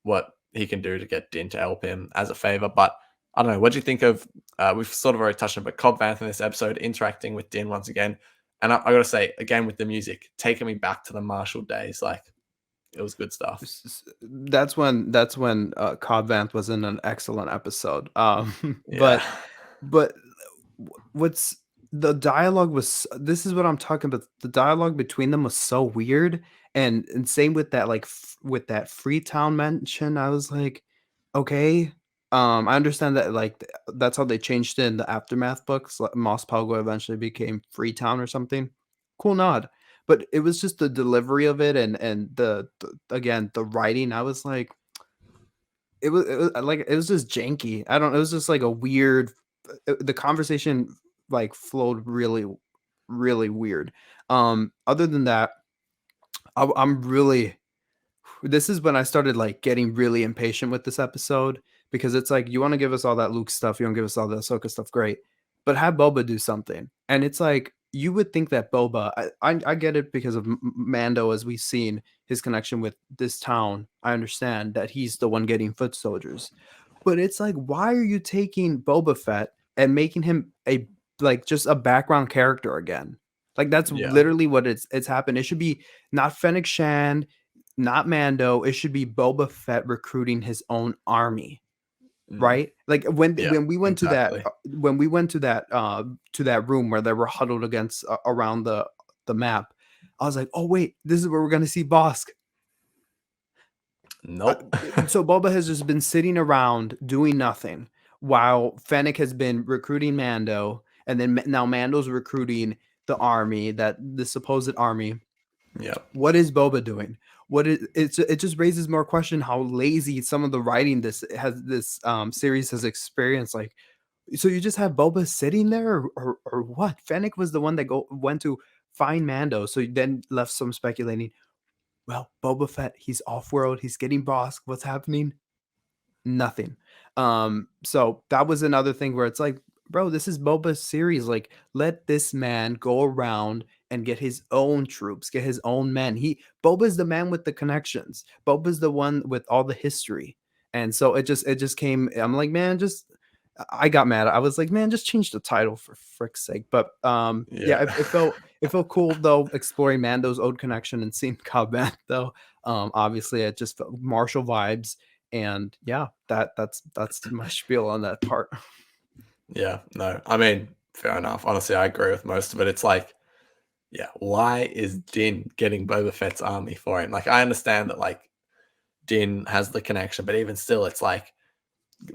what he can do to get Din to help him as a favor. But I don't know. What do you think of? We've sort of already touched on, but Cobb Vanth in this episode interacting with Din once again. And I got to say, again with the music, taking me back to the Marshall days. Like it was good stuff. That's when Cobb Vanth was in an excellent episode. Yeah, But what's the dialogue was, this is what I'm talking about. The dialogue between them was so weird, and same with that, like with that Freetown mention. I was like, okay, I understand that, like that's how they changed it in the Aftermath books. Like, Mos Pelgo eventually became Freetown or something. Cool nod, but it was just the delivery of it, and the again the writing. I was like, it was just janky. I don't. It was just like a weird. The conversation like flowed really, really weird. Other than that, I'm really. This is when I started like getting really impatient with this episode, because it's like, you want to give us all that Luke stuff, you want to give us all the Ahsoka stuff, great, but have Boba do something. And it's like, you would think that Boba, I get it because of Mando, as we've seen his connection with this town. I understand that he's the one getting foot soldiers, but it's like, why are you taking Boba Fett and making him a like just a background character again? Like that's yeah, literally what it's happened. It should be not Fennec Shand, not Mando. It should be Boba Fett recruiting his own army, mm, right? Like when yeah, when we went to that exactly. to that room where they were huddled against around the map, I was like, oh wait, this is where we're gonna see Bosk. Nope. So Boba has just been sitting around doing nothing while Fennec has been recruiting Mando, and then now Mando's recruiting the supposed army. Yep. What is Boba doing? It just raises more question how lazy some of the writing this series has experienced. Like, so you just have Boba sitting there, or what? Fennec was the one that went to find Mando, so you then left some speculating. Well, Boba Fett, he's off world, he's getting Bosk. What's happening? Nothing. So that was another thing where it's like, bro, this is Boba's series. Like, let this man go around and get his own troops, get his own men. Boba's the man with the connections. Boba's the one with all the history. And so it just came. I'm like, man, just I got mad. I was like, man, just change the title for frick's sake. But yeah, it felt cool though exploring Mando's old connection and seeing Cobb Vanth though. Obviously, it just felt Marshall vibes, and yeah, that's my spiel on that part. Yeah, no, I mean, fair enough. Honestly, I agree with most of it. It's like, yeah, why is Din getting Boba Fett's army for him? Like, I understand that like Din has the connection, but even still, it's like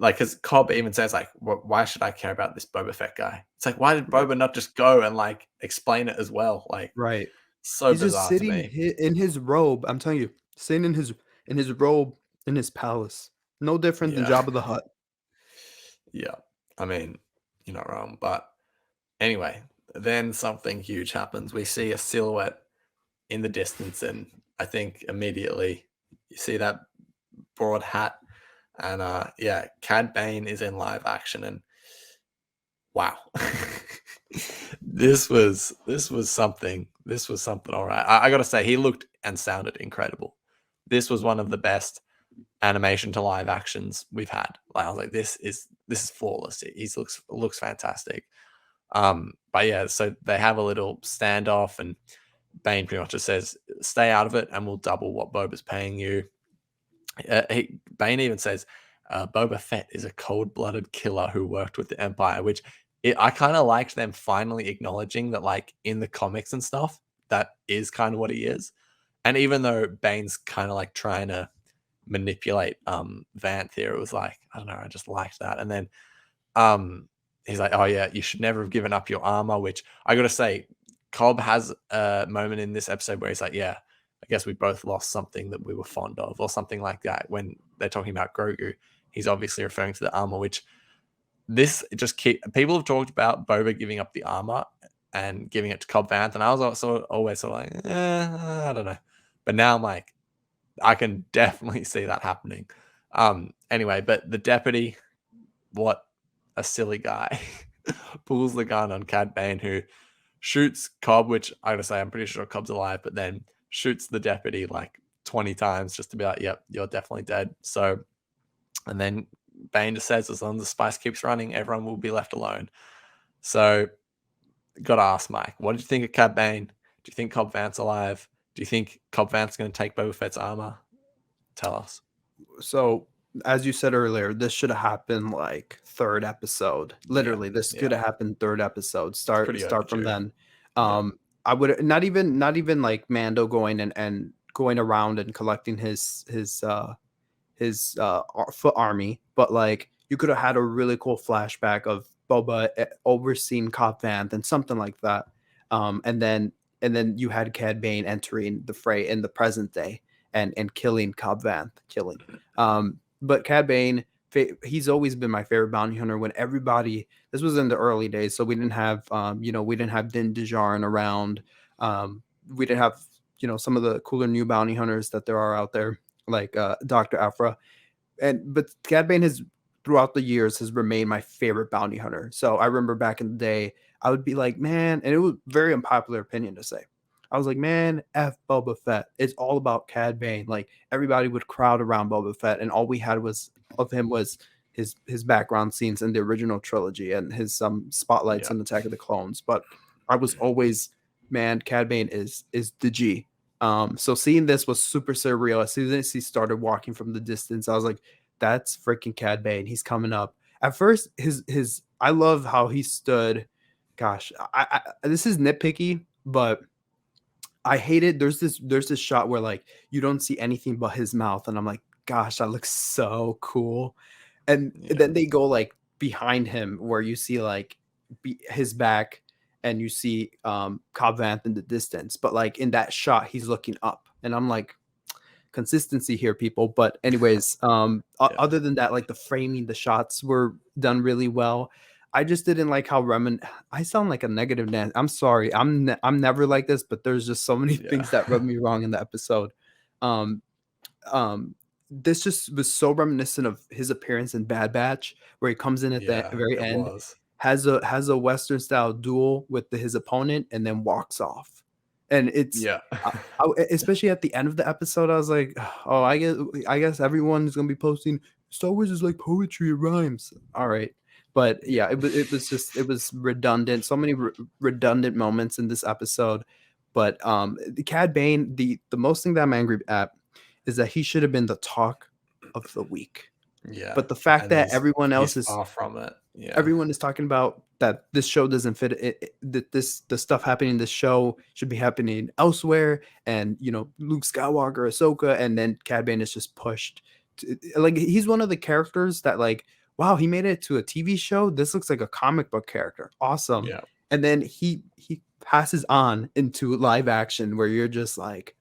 because Cobb even says like, why should I care about this Boba Fett guy? It's like, why did Right. Boba not just go and like explain it as well? Like, Right. so He's just bizarre to sitting me. in his robe. I'm telling you, sitting in his robe in his palace. No different than Yeah, Jabba the Hutt. yeah. I mean, you're not wrong, but anyway, then something huge happens. We see a silhouette in the distance, and I think immediately you see that broad hat, and yeah, Cad Bane is in live action, and wow. This was something. This was something all right. I gotta say, he looked and sounded incredible. This was one of the best animation to live actions we've had. Like I was like, this is flawless. He looks fantastic. But yeah, so they have a little standoff, and Bane pretty much just says, "Stay out of it, and we'll double what Boba's paying you." Bane even says, "Boba Fett is a cold-blooded killer who worked with the Empire," which I kind of liked them finally acknowledging that, like in the comics and stuff, that is kind of what he is. And even though Bane's kind of like trying to manipulate Vanth here, it was like, I don't know, I just liked that. And then he's like, "Oh yeah, you should never have given up your armor," which I gotta say, Cobb has a moment in this episode where he's like, "Yeah, I guess we both lost something that we were fond of," or something like that. When they're talking about Grogu, he's obviously referring to the armor, which this just people have talked about Boba giving up the armor and giving it to Cobb Vanth, and I was also always sort of like, I don't know. But now I'm like, I can definitely see that happening. Anyway, but the deputy, what a silly guy, pulls the gun on Cad Bane, who shoots Cobb, which I gotta say, I'm pretty sure Cobb's alive, but then shoots the deputy like 20 times just to be like, "Yep, you're definitely dead." So, and then Bane just says, as long as the spice keeps running, everyone will be left alone. So, gotta ask Mike, what did you think of Cad Bane? Do you think Cobb Vanth's alive? Do you think Cobb Vanth's going to take Boba Fett's armor? Tell us. So, as you said earlier, this should have happened like third episode. Yeah, Literally, this could yeah, have happened third episode. it's pretty Start from overdue. then. Yeah, I would not even like Mando going and going around and collecting his foot army, but like you could have had a really cool flashback of Boba overseeing Cobb Vanth and something like that. And then you had Cad Bane entering the fray in the present day and killing Cobb Vanth, killing. But Cad Bane, he's always been my favorite bounty hunter. When everybody, this was in the early days, so we didn't have, we didn't have Din Djarin around. We didn't have, some of the cooler new bounty hunters that there are out there, like Dr. Afra. But Cad Bane has throughout the years has remained my favorite bounty hunter. So I remember back in the day, I would be like, man, and it was a very unpopular opinion to say. I was like, man, F Boba Fett. It's all about Cad Bane. Like everybody would crowd around Boba Fett, and all we had was of him was his background scenes in the original trilogy and his spotlights yeah, on Attack of the Clones. But I was always, man, Cad Bane is the G. So seeing this was super surreal. As soon as he started walking from the distance, I was like, that's freaking Cad Bane. He's coming up. At first, his I love how he stood. Gosh, this is nitpicky, but I hate it. There's this shot where like you don't see anything but his mouth, and I'm like, gosh, that looks so cool. And yeah, then they go like behind him where you see like his back and you see Cobb Vanth in the distance, but like in that shot he's looking up, and I'm like, consistency here, people. But anyways, yeah, other than that, like the framing, the shots were done really well. I just didn't like how I sound like a negative Nan. I'm sorry. I'm never like this, but there's just so many yeah, things that rubbed me wrong in the episode. Um, this just was so reminiscent of his appearance in Bad Batch, where he comes in at the yeah. very It end, was. has a Western style duel with his opponent, and then walks off. And it's Yeah, especially at the end of the episode, I was like, oh, I guess everyone's gonna be posting Star Wars is like poetry, it rhymes. All right. But yeah, it was redundant. So many redundant moments in this episode. But the Cad Bane, the most thing that I'm angry at is that he should have been the talk of the week. Yeah. But the fact And that everyone else he's is far from it. Yeah. everyone is talking about that this show doesn't fit that the stuff happening in this show should be happening elsewhere, and Luke Skywalker, Ahsoka, and then Cad Bane is just pushed like he's one of the characters that like, wow, he made it to a TV show. This looks like a comic book character. Awesome. Yeah. And then he passes on into live action where you're just like,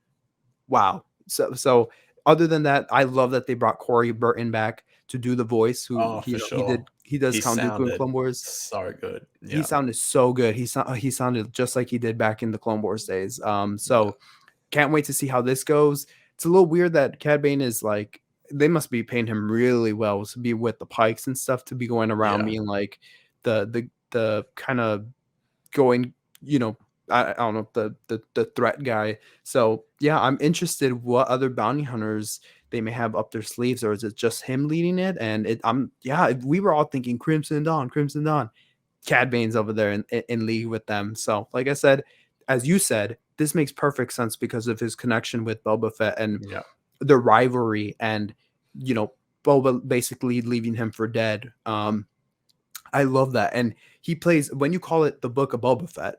wow. So other than that, I love that they brought Corey Burton back to do the voice. Who For sure. He does He Count Dooku in sounded Clone Wars. so good. Yeah. He sounded so good. He sounded just like he did back in the Clone Wars days. So can't wait to see how this goes. It's a little weird that Cad Bane is like, they must be paying him really well to be with the Pikes and stuff, to be going around being like the kind of going, I don't know, the threat guy. So yeah, I'm interested what other bounty hunters they may have up their sleeves, or is it just him leading it? And we were all thinking Crimson Dawn. Cad Bane's over there in league with them. So like I said, as you said, this makes perfect sense because of his connection with Boba Fett and the rivalry, and Boba basically leaving him for dead. I love that. And he plays, when you call it the Book of Boba Fett,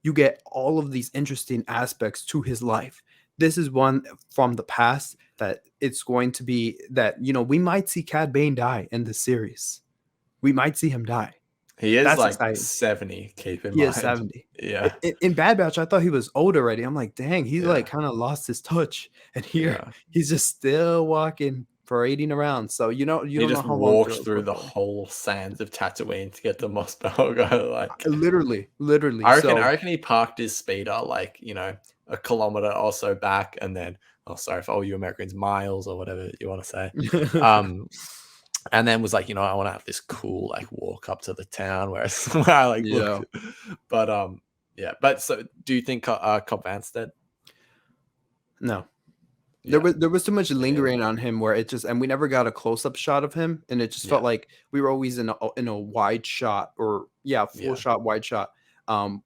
you get all of these interesting aspects to his life. This is one from the past that it's going to be that, we might see Cad Bane die in this series. We might see him die. He is exciting. 70, keep in mind. He is 70. Yeah. In Bad Batch, I thought he was old already. I'm like, dang, he's like kind of lost his touch. And here he's just still walking, parading around. So you don't know how long. He just walked through the whole sands of Tatooine to get to Mos Belgo. Like literally. I reckon he parked his speeder like, a kilometer or so back, and then for all you Americans, miles or whatever you want to say. And then was like, I want to have this cool like walk up to the town where I like looked. But But so do you think Cobb Vanth's dead? No. There was too much lingering on him where it just, and we never got a close-up shot of him, and it just felt like we were always in a wide shot, or full shot, wide shot,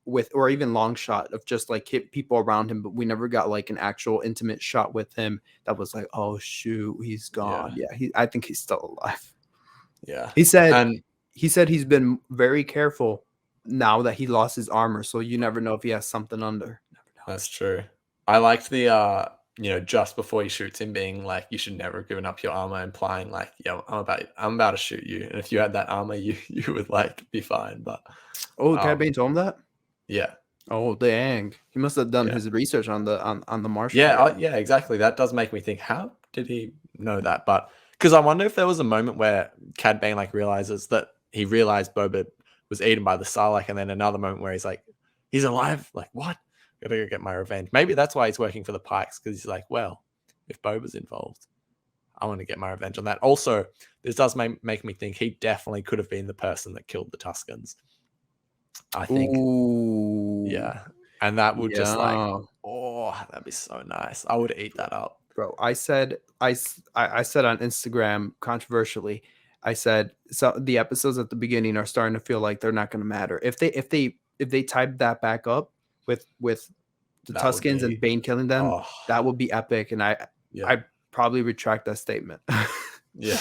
with, or even long shot of just like hit people around him, but we never got like an actual intimate shot with him that was like, oh shoot, he's gone. I think he's still alive. He said he's been very careful now that he lost his armor, so you never know if he has something under. That's true. I liked the just before he shoots him being like, you should never have given up your armor, implying like, I'm about to shoot you, and if you had that armor, you would like be fine. But Cad Bane told him that. Yeah. Oh dang! He must have done his research on the Marshal. Yeah, exactly. That does make me think, how did he know that? But because I wonder if there was a moment where Cad Bane like realizes that he realized Boba was eaten by the Sarlacc, and then another moment where he's like, he's alive. Like what? Gotta go get my revenge. Maybe that's why he's working for the Pikes, because he's like, well, if Boba's involved, I want to get my revenge on that. Also, this does make me think he definitely could have been the person that killed the Tuskens. I think. Ooh. Yeah. And that would just like, that'd be so nice. I would eat that up. Bro, I said on Instagram, controversially, I said, so the episodes at the beginning are starting to feel like they're not going to matter. If they type that back up with the Tuskens and Bane killing them, that would be epic. And I probably retract that statement. Yeah.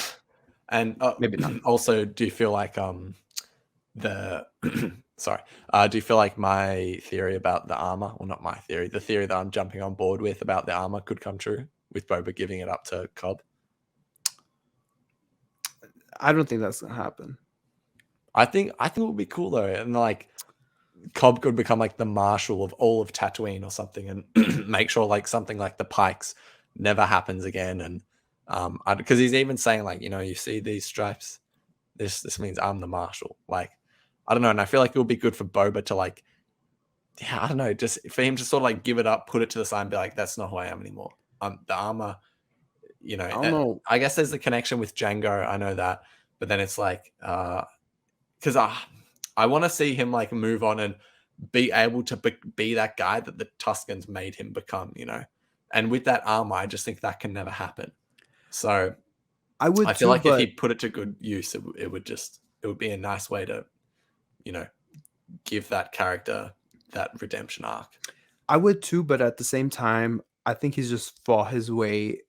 And maybe not. Also, do you feel like do you feel like my theory about the armor, well, not my theory, the theory that I'm jumping on board with about the armor could come true with Boba giving it up to Cobb? I don't think that's gonna happen. I think it would be cool though, and like Cobb could become like the marshal of all of Tatooine or something, and make sure like something like the Pikes never happens again. And because he's even saying like, you see these stripes, this means I'm the marshal. Like, I don't know, and I feel like it would be good for Boba to like, I don't know, just for him to sort of like give it up, put it to the side, and be like, that's not who I am anymore. The armor, I don't know. I guess there's the connection with Django. I know that, but then it's like, because I want to see him like move on and be able to be that guy that the Tuskens made him become, And with that armor, I just think that can never happen. So I feel like if he put it to good use, it would just it would be a nice way to, give that character that redemption arc. I would too, but at the same time, I think he's just fought his way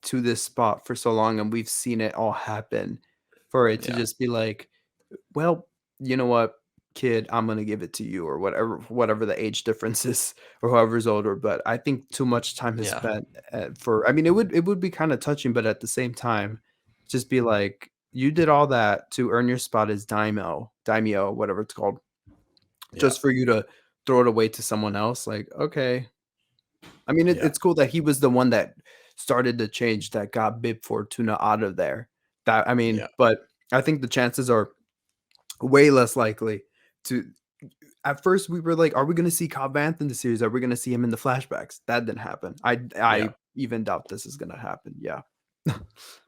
to this spot for so long, and we've seen it all happen for it to Yeah. just be like, well, you know what, kid, I'm gonna give it to you, or whatever the age difference is, or whoever's older. But I think too much time is Yeah. spent for. I mean, it would be kind of touching, but at the same time, just be like, you did all that to earn your spot as daimyo, whatever it's called, Yeah. just for you to throw it away to someone else. Like, okay. I mean, Yeah. it's cool that he was the one that started the change that got Bib Fortuna out of there. That I mean, Yeah. but I think the chances are way less likely to. At first, we were like, "Are we going to see Cobb Vanth in the series? Are we going to see him in the flashbacks?" That didn't happen. I Yeah. even doubt this is going to happen. Yeah, but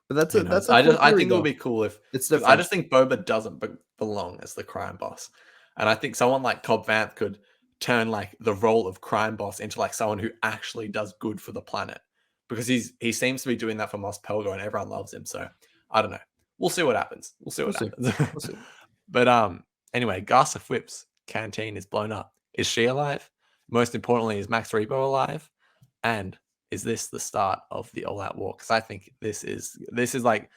that's Who a knows? that's a cool I theory think it would though. be cool It's because I different. just think Boba doesn't belong as the crime boss, and I think someone like Cobb Vanth could turn like the role of crime boss into like someone who actually does good for the planet, because he seems to be doing that for Mos Pelgo and everyone loves him. So I don't know. We'll see what happens. We'll see We'll what see. happens. We'll see. But anyway, Garsa Fwip's canteen is blown up. Is she alive? Most importantly, is Max Rebo alive? And is this the start of the all-out war? Because I think this is like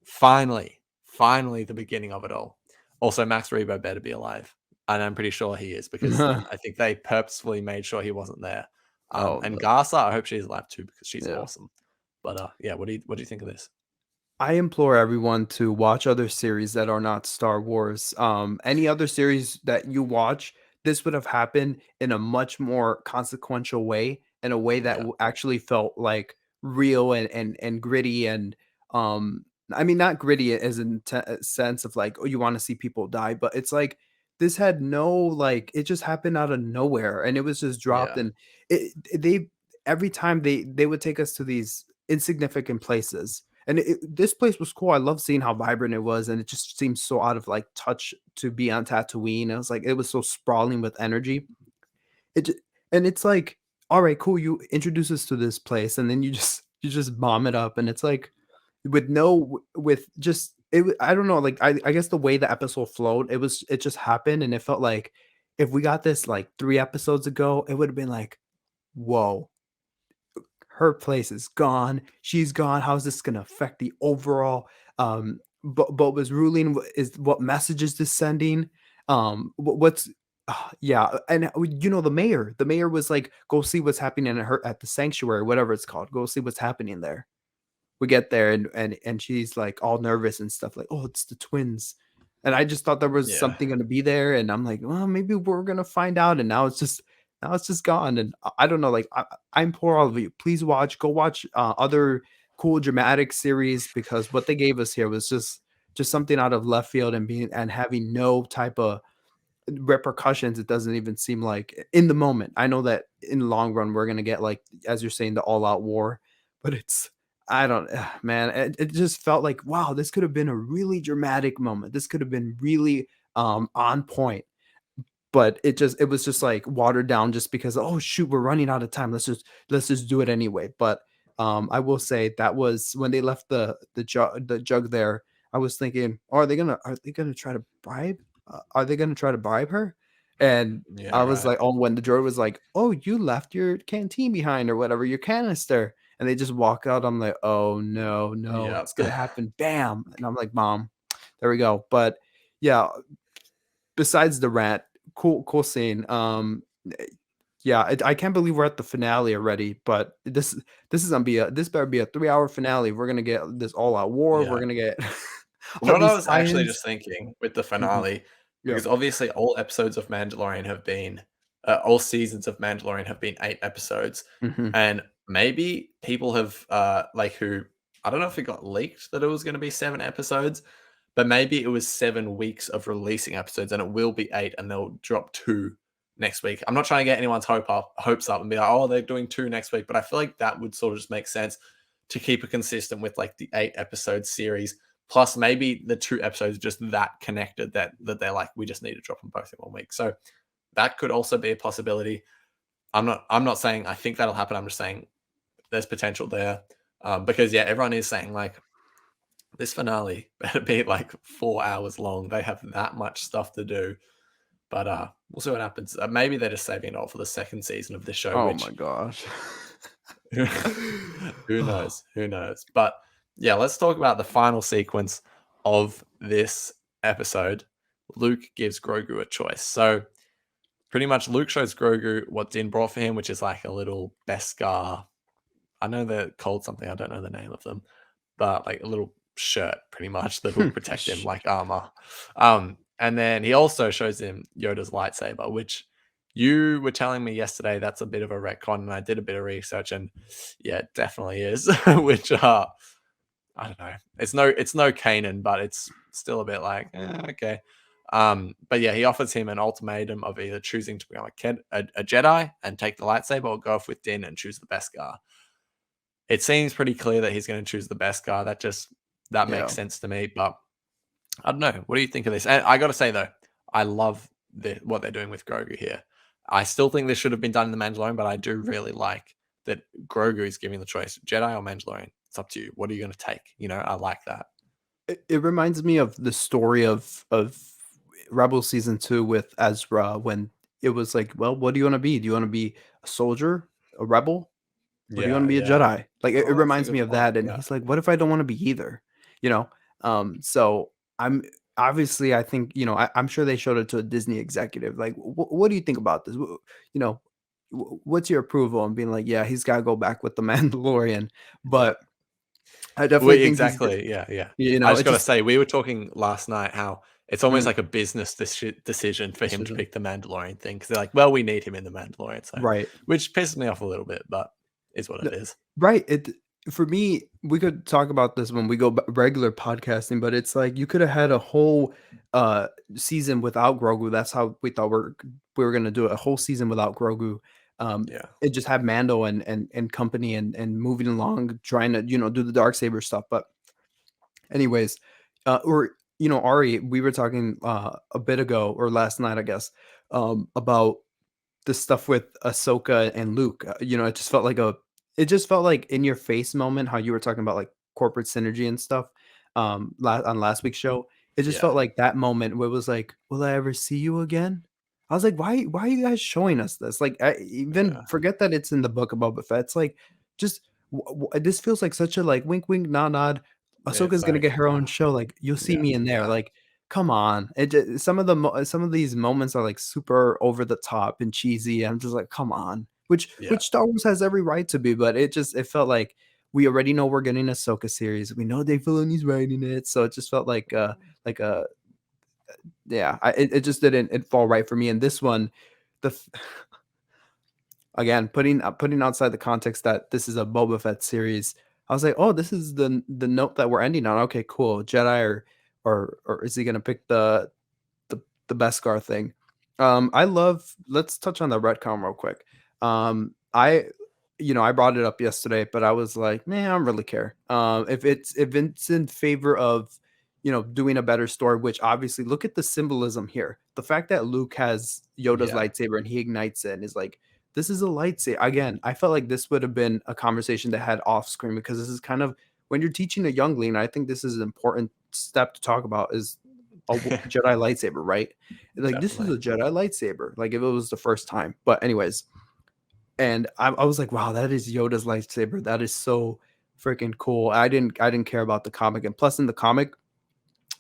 finally the beginning of it all. Also, Max Rebo better be alive, and I'm pretty sure he is, because I think they purposefully made sure he wasn't there. Oh, And no. Garsa, I hope she's alive too, because she's Yeah. awesome. But yeah, what do you think of this? I implore everyone to watch other series that are not Star Wars. Any other series that you watch, this would have happened in a much more consequential way, in a way that Yeah. actually felt like real and gritty. And I mean, not gritty as in a sense of like, oh, you want to see people die, but it's like this had no like, it just happened out of nowhere, and it was just dropped. Yeah. And they every time they would take us to these insignificant places, and this place was cool. I love seeing how vibrant it was, and it just seemed so out of like touch to be on Tatooine. It was like it was so sprawling with energy. It ju- and it's like, all right, cool. You introduce us to this place, and then you just bomb it up, and it's like with no with just I don't know. Like I guess the way the episode flowed, it just happened, and it felt like if we got this like 3 episodes ago, it would have been like, whoa, her place is gone. She's gone. How's this going to affect the overall? But was ruling is what message is this sending? What's yeah, and the mayor. The mayor was like, "Go see what's happening at the sanctuary, whatever it's called. Go see what's happening there." We get there, and she's like all nervous and stuff, like, "Oh, it's the twins." And I just thought there was Yeah. something going to be there, and I'm like, well, maybe we're going to find out. And now it's just gone. And I don't know, like I implore all of you, please go watch other cool dramatic series, because what they gave us here was just something out of left field, and having no type of repercussions. It doesn't even seem like in the moment. I know that in the long run we're gonna get, like, as you're saying, the all out war, but it's I don't man, it just felt like, wow, this could have been a really dramatic moment. This could have been really on point, but it was just like watered down just because, oh shoot, we're running out of time. Let's just do it anyway. But I will say that was when they left the jug there. I was thinking, oh, are they gonna try to bribe? Are they gonna try to bribe her? And Yeah. I was Right. like, oh, when the droid was like, oh, you left your canteen behind or whatever, your canister, and they just walk out. I'm like, oh no, no, Yeah. it's gonna happen. Bam. And I'm like, mom, there we go. But yeah, besides the rant, cool scene. Yeah, I can't believe we're at the finale already. But this better be a 3 hour finale. We're gonna get this all out war. Yeah. We're gonna get You know all what I these was actually tie-ins. just thinking with the Mhm. finale? Yeah. Because obviously all episodes of Mandalorian have been, all seasons of Mandalorian have been 8 episodes, Mhm. and maybe people have, like, who I don't know if it got leaked that it was going to be 7 episodes, but maybe it was 7 weeks of releasing episodes, and it will be 8, and they'll drop 2 next week. I'm not trying to get anyone's hopes up and be like, oh, they're doing 2 next week, but I feel like that would sort of just make sense to keep it consistent with like the 8 episode series. Plus, maybe the 2 episodes are just that connected that they're like, we just need to drop them both in 1 week. So that could also be a possibility. I'm not saying I think that'll happen. I'm just saying there's potential there. Because yeah, everyone is saying like This finale better be like 4 hours long. They have that much stuff to do. But we'll see what happens. Maybe they're just saving it all for the second season of the show, Oh my which gosh. who knows? Who knows? But yeah, let's talk about the final sequence of this episode. Luke gives Grogu a choice. So pretty much Luke shows Grogu what Din brought for him, which is like a little Beskar. I know they're called something. I don't know the name of them, but like a little shirt pretty much that will protect him like armor. And then he also shows him Yoda's lightsaber, which you were telling me yesterday that's a bit of a retcon, and I did a bit of research, and yeah, it definitely is. Which I don't know. It's no Kanan, but it's still a bit like okay. But yeah, he offers him an ultimatum of either choosing to become a Jedi and take the lightsaber, or go off with Din and choose the Beskar. It seems pretty clear that he's going to choose the Beskar. That Yeah. makes sense to me. But I don't know. What do you think of this? And I got to say though, I love what they're doing with Grogu here. I still think this should have been done in the Mandalorian, but I do really like that Grogu is giving the choice: Jedi or Mandalorian. It's up to you. What are you going to take? I like that. It reminds me of the story of Rebel season 2 with Ezra, when it was like, well, what do you want to be? Do you want to be a soldier, a rebel, or do you want Yeah, to be a yeah. Jedi? Like it Oh, that's a reminds me good of point. that. And Yeah, he's like, what if I don't want to be either? You know? So I'm obviously, I think, I'm sure they showed it to a Disney executive. Like, what do you think about this? You know, what's your approval? And being like, yeah, he's got to go back with the Mandalorian. yeah. But I definitely think he's good. Exactly. Yeah, yeah. I It just got to just say, we were talking last night how it's almost mm, like a business decision for him to decision. pick the Mandalorian thing, because they're like, well, we need him in the Mandalorian, so Right. which pisses me off a little bit, but is what it is. Right. For me, we could talk about this when we go regular podcasting, but it's like you could have had a whole season without Grogu. That's how we thought we were gonna do it. A whole season without Grogu. Yeah, It just had Mando and company and moving along, trying to do the dark saber stuff. But anyways, or Ari, we were talking a bit ago or last night, I guess, about the stuff with Ahsoka and Luke. It just felt like in your face moment, how you were talking about like corporate synergy and stuff on last week's show. It just yeah, felt like that moment where it was like, will I ever see you again? I was like, why are you guys showing us this? Like, even yeah. forget that it's in the Book of Boba Fett. It's like, just this feels like such a like wink, wink, nod, nod. It's Ahsoka's gonna like, get her own show. Like, you'll see yeah, me in there. yeah, Like, come on. Some of these moments are like super over the top and cheesy. I'm just like, come on. yeah, Which Star Wars has every right to be, but it felt like we already know we're getting a Ahsoka series. We know Dave Filoni's writing it, so it just felt like a yeah. It just didn't fall right for me. And this one, the again, putting outside the context that this is a Boba Fett series, I was like, oh, this is the note that we're ending on. Okay, cool. Jedi or is he gonna pick the the Beskar thing? I love. Let's touch on the retcon real quick. I I brought it up yesterday, but I was like, man, I don't really care. If it's in favor of doing a better story, which obviously look at the symbolism here. The fact that Luke has Yoda's yeah, lightsaber and he ignites it and is like, this is a lightsaber. Again, I felt like this would have been a conversation that had off screen, because this is kind of when you're teaching a youngling. I think this is an important step to talk about is a Jedi lightsaber, right? Like, this is definitely. a Jedi lightsaber. Like, if it was the first time. But anyways, and I was like, wow, that is Yoda's lightsaber. That is so freaking cool. I didn't care about the comic, and plus in the comic,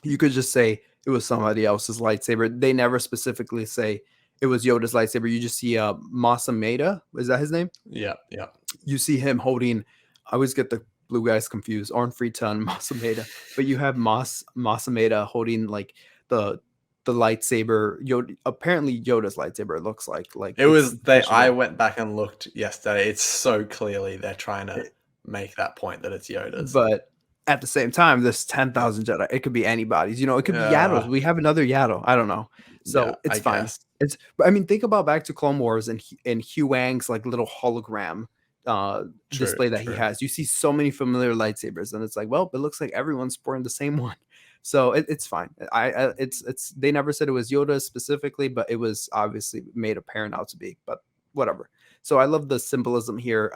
you could just say it was somebody else's lightsaber. They never specifically say it was Yoda's lightsaber. You just see Masameda. Is that his name? Yeah, yeah, You see him holding. I always get the blue guys confused. Arn Frita and Masameda, but you have Masameda holding like the the lightsaber. Yoda, apparently Yoda's lightsaber. It looks like it it's was they. I officially. went back and looked yesterday. It's so clearly they're trying to make that point that it's Yoda's. But at the same time, this 10,000 Jedi, it could be anybody's. It could be Yeah, Yaddle's. We have another Yaddle. I don't know. yeah, So it's I fine. guess. But I mean, think about back to Clone Wars and Hugh Wang's like little hologram uh True, display that he true. has. You see so many familiar lightsabers, and it's like, well, it looks like everyone's sporting the same one. So it's fine. It's they never said it was Yoda specifically, but it was obviously made apparent out to be. But whatever. So I love the symbolism here.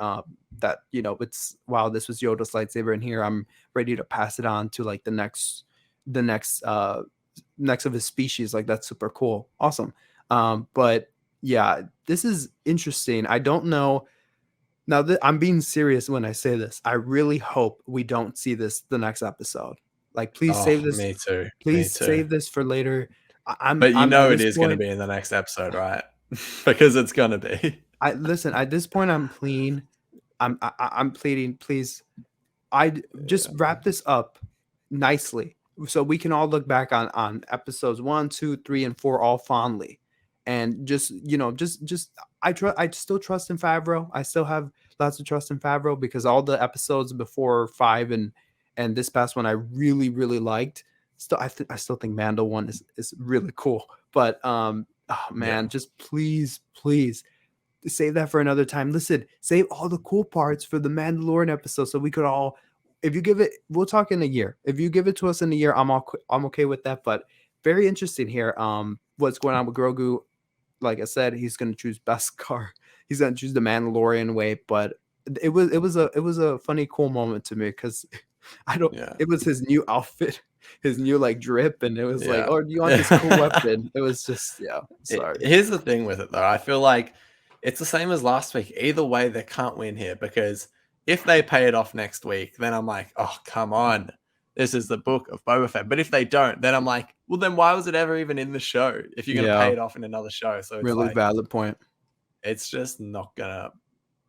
That it's wow, this was Yoda's lightsaber, and here I'm ready to pass it on to like the next of his species. Like that's super cool, awesome. But yeah, this is interesting. I don't know. Now that I'm being serious when I say this, I really hope we don't see this the next episode. Like, please Oh, save this. me too. Me Please too. save this for later. But you I'm at know it this is going to point. be in the next episode, right? Because it's going to be. I listen. At this point, I'm pleading. I'm pleading. Please, just wrap this up nicely so we can all look back on episodes 1, 2, 3, and 4 all fondly, and just I still trust in Favreau. I still have lots of trust in Favreau because all the episodes before 5 and this past one I really really liked. Still, I still think Mando one is really cool, but oh man, Yeah. just please save that for another time. Listen, save all the cool parts for the Mandalorian episode so we could all. If you give it, we'll talk in a year. If you give it to us in a year, I'm okay with that. But very interesting here. What's going on with Grogu? Like I said, he's going to choose Beskar. He's going to choose the Mandalorian way. But it was a funny, cool moment to me because I don't. Yeah. It was his new outfit, his new like drip, and it was like, Yeah. oh, do you want this cool weapon? It was just sorry. Here's the thing with it, though. I feel like it's the same as last week. Either way, they can't win here because if they pay it off next week, then I'm like, oh, come on. This is the Book of Boba Fett. But if they don't, then I'm like, well, then why was it ever even in the show if you're going to pay it off in another show? So it's Really like, valid point. it's just not gonna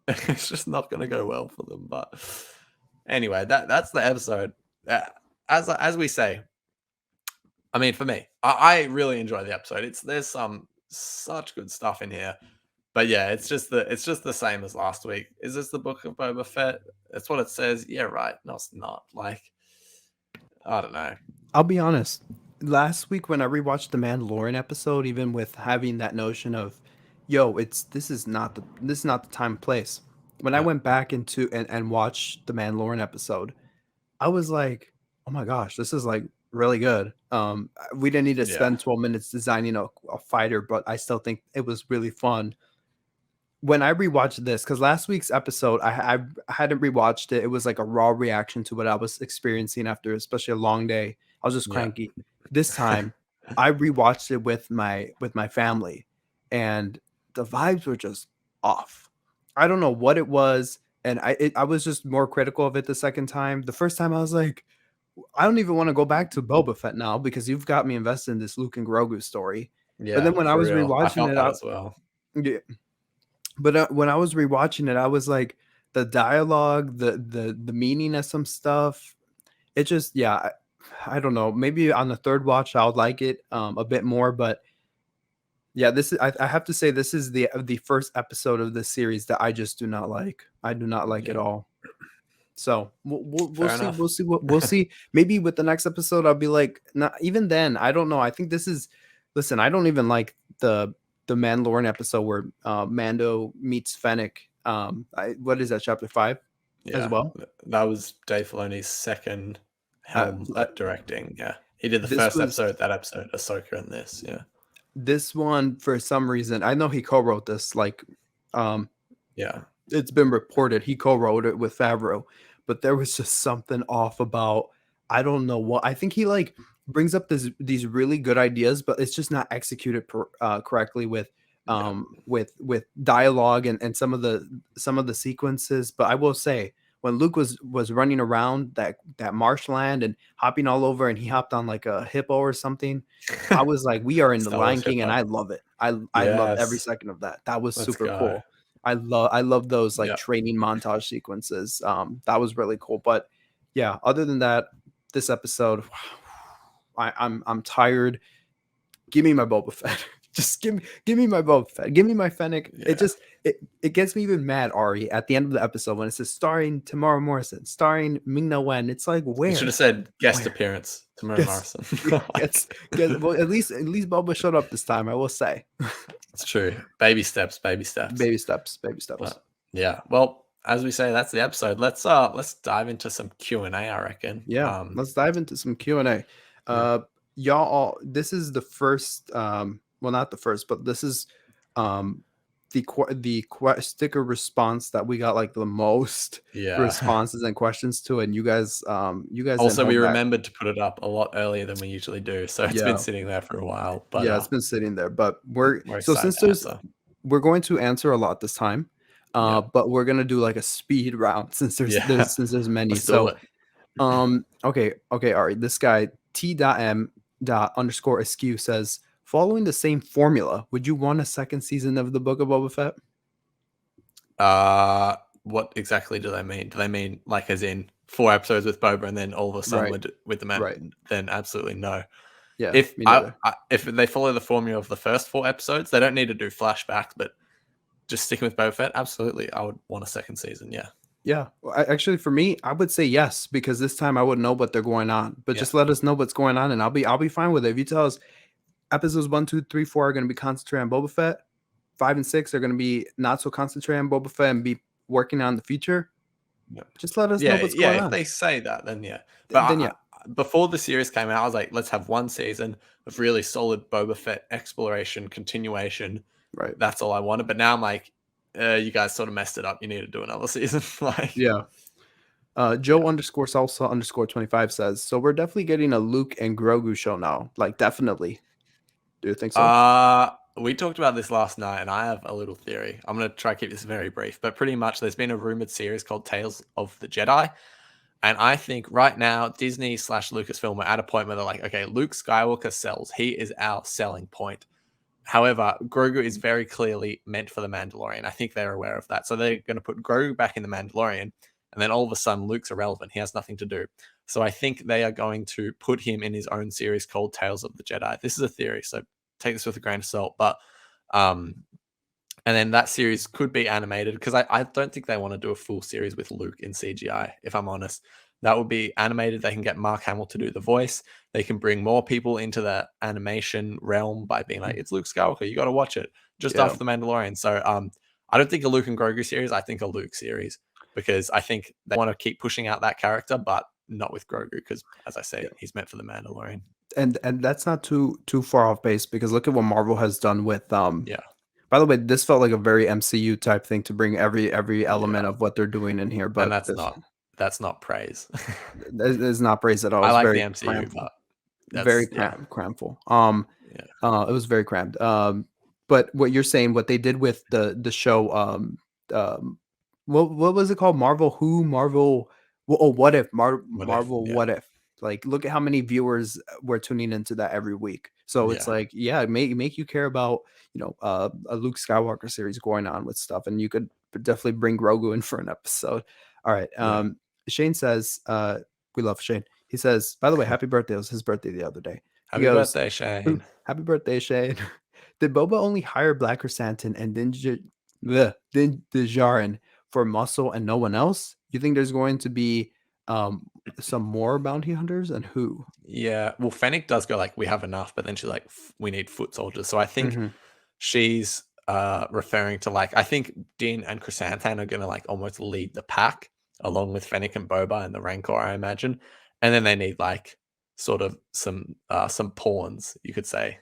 it's just not gonna go well for them. But anyway, that's the episode. As we say, I mean, for me, I really enjoy the episode. There's some such good stuff in here. But yeah, it's just the same as last week. Is this the Book of Boba Fett? That's what it says. Yeah, right. No, it's not. Like, I don't know. I'll be honest. Last week when I rewatched the Mandalorian episode, even with having that notion of, yo, this is not the time and place. When I Yeah. went back into and watched the Mandalorian episode, I was like, oh my gosh, this is like really good. We didn't need to Yeah. spend 12 minutes designing a fighter, but I still think it was really fun. When I rewatched this, because last week's episode, I hadn't rewatched it. It was like a raw reaction to what I was experiencing after, especially a long day. I was just Yeah. cranky. This time, I rewatched it with my family, and the vibes were just off. I don't know what it was, and I was just more critical of it the second time. The first time, I was like, I don't even want to go back to Boba Fett now because you've got me invested in this Luke and Grogu story. Yeah. But then when I for was real. I rewatching felt it, that as well. yeah. But when I was rewatching it, I was like, the dialogue, the meaning of some stuff, it just, yeah, I don't know. Maybe on the third watch, I would like it a bit more. But yeah, this is I have to say this is the first episode of this series that I just do not like. I do not like at Yeah. all. So we'll Fair see. enough. We'll see. Maybe with the next episode, I'll be like, not even then. I don't know. I think this is. Listen, I don't even like the Mandalorian episode where Mando meets Fennec. What is that? Chapter 5 as well. That was Dave Filoni's second helm Uh, at directing. Yeah, he did the this first was- episode, that episode, Ahsoka and this. Yeah, This one, for some reason, I know he co-wrote this. Like, yeah, it's been reported he co-wrote it with Favreau, but there was just something off about. I don't know what. I think he like brings up these really good ideas, but it's just not executed correctly with with dialogue and some of the sequences. But I will say, when Luke was running around that marshland and hopping all over, and he hopped on like a hippo or something, I was like, we are in the Star Lion Wars King, and hippo. I love it. I loved every Yes. second of that. That was Let's super go. cool. I love those like Yeah. training montage sequences. That was really cool. But yeah, other than that, this episode, I'm tired. Give me my Boba Fett. Just give me my Boba Fett. Give me my Fennec. Yeah. It gets me even mad, Ari, at the end of the episode when it says starring Tamara Morrison, starring Ming-Na Wen. It's like, where? You should have said guest Where? appearance, Tamara Yes. Morrison. Well, at least Boba showed up this time, I will say. It's true. Baby steps. Baby steps. Baby steps. But, yeah. Well, as we say, that's the episode. Let's dive into some Q&A, I reckon. Yeah, let's dive into some Q&A. Y'all, this is the first, well, not the first, but this is sticker response that we got like the most Yeah. responses and questions to, and you guys didn't Also, we hold back. remembered to put it up a lot earlier than we usually do, so it's been Yeah. sitting there for a while. But Yeah, it's been sitting there, but we're excited since to answer. we're going to answer a lot this time, Yeah. but we're gonna do like a speed round since there's many. Let's do So it. okay, Ari, this guy T.M._askew says, following the same formula, would you want a second season of the Book of Boba Fett? What exactly do they mean? Do they mean like as in 4 episodes with Boba and then all of a sudden Right. with the man? Right. Then absolutely no. Yeah, If me neither. if they follow the formula of the first 4 episodes, they don't need to do flashbacks, but just sticking with Boba Fett, absolutely, I would want a second season. Yeah. Yeah, actually, for me, I would say yes, because this time I would know what they're going on. But Yeah. just let us know what's going on, and I'll be fine with it. If you tell us episodes 1, 2, 3, 4 are going to be concentrated on Boba Fett, 5 and 6 are going to be not so concentrated on Boba Fett and be working on the future. Yeah. Just let us know what's going on. If they say that, then yeah. But Then yeah. Before the series came out, I was like, let's have one season of really solid Boba Fett exploration, continuation. Right. That's all I wanted. But now I'm like, you guys sort of messed it up. You need to do another season. Like, yeah. Joe _salsa_25 says, so we're definitely getting a Luke and Grogu show now. Like, definitely. Do you think so? We talked about this last night, and I have a little theory. I'm going to try to keep this very brief, but pretty much there's been a rumored series called Tales of the Jedi. And I think right now, Disney / Lucasfilm are at a point where they're like, okay, Luke Skywalker sells. He is our selling point. However, Grogu is very clearly meant for the Mandalorian. I think they're aware of that. So they're going to put Grogu back in the Mandalorian. And then all of a sudden, Luke's irrelevant. He has nothing to do. So I think they are going to put him in his own series called Tales of the Jedi. This is a theory, so take this with a grain of salt. But and then that series could be animated, because I don't think they want to do a full series with Luke in CGI, if I'm honest. That would be animated. They can get Mark Hamill to do the voice. They can bring more people into the animation realm by being like, it's Luke Skywalker. You got to watch it just after The Mandalorian. So I don't think a Luke and Grogu series. I think a Luke series, because I think they want to keep pushing out that character, but not with Grogu, because, as I say, he's meant for the Mandalorian. And that's not too far off base, because look at what Marvel has done with By the way, this felt like a very MCU type thing to bring every element of what they're doing in here, but and that's not praise. It's not praise at all. I like the MCU, but very cramful. It was very crammed. But what you're saying, what they did with the show, what was it called? Marvel. What if Marvel? What if? Like, look at how many viewers were tuning into that every week. So it's like, make you care about, a Luke Skywalker series going on with stuff, and you could definitely bring Grogu in for an episode. All right. Shane says, we love Shane. He says, by the way, happy birthday. It was his birthday the other day. Happy birthday, Shane. Happy birthday, Shane. Did Boba only hire Black Chrysanthemum and Din Djarin for muscle and no one else? You think there's going to be some more bounty hunters, and who? Yeah, well, Fennec does go like, we have enough, but then she's like, we need foot soldiers. So I think she's referring to, like, I think Din and Chrysanthemum are going to like almost lead the pack along with Fennec and Boba and the Rancor, I imagine. And then they need like sort of some pawns, you could say,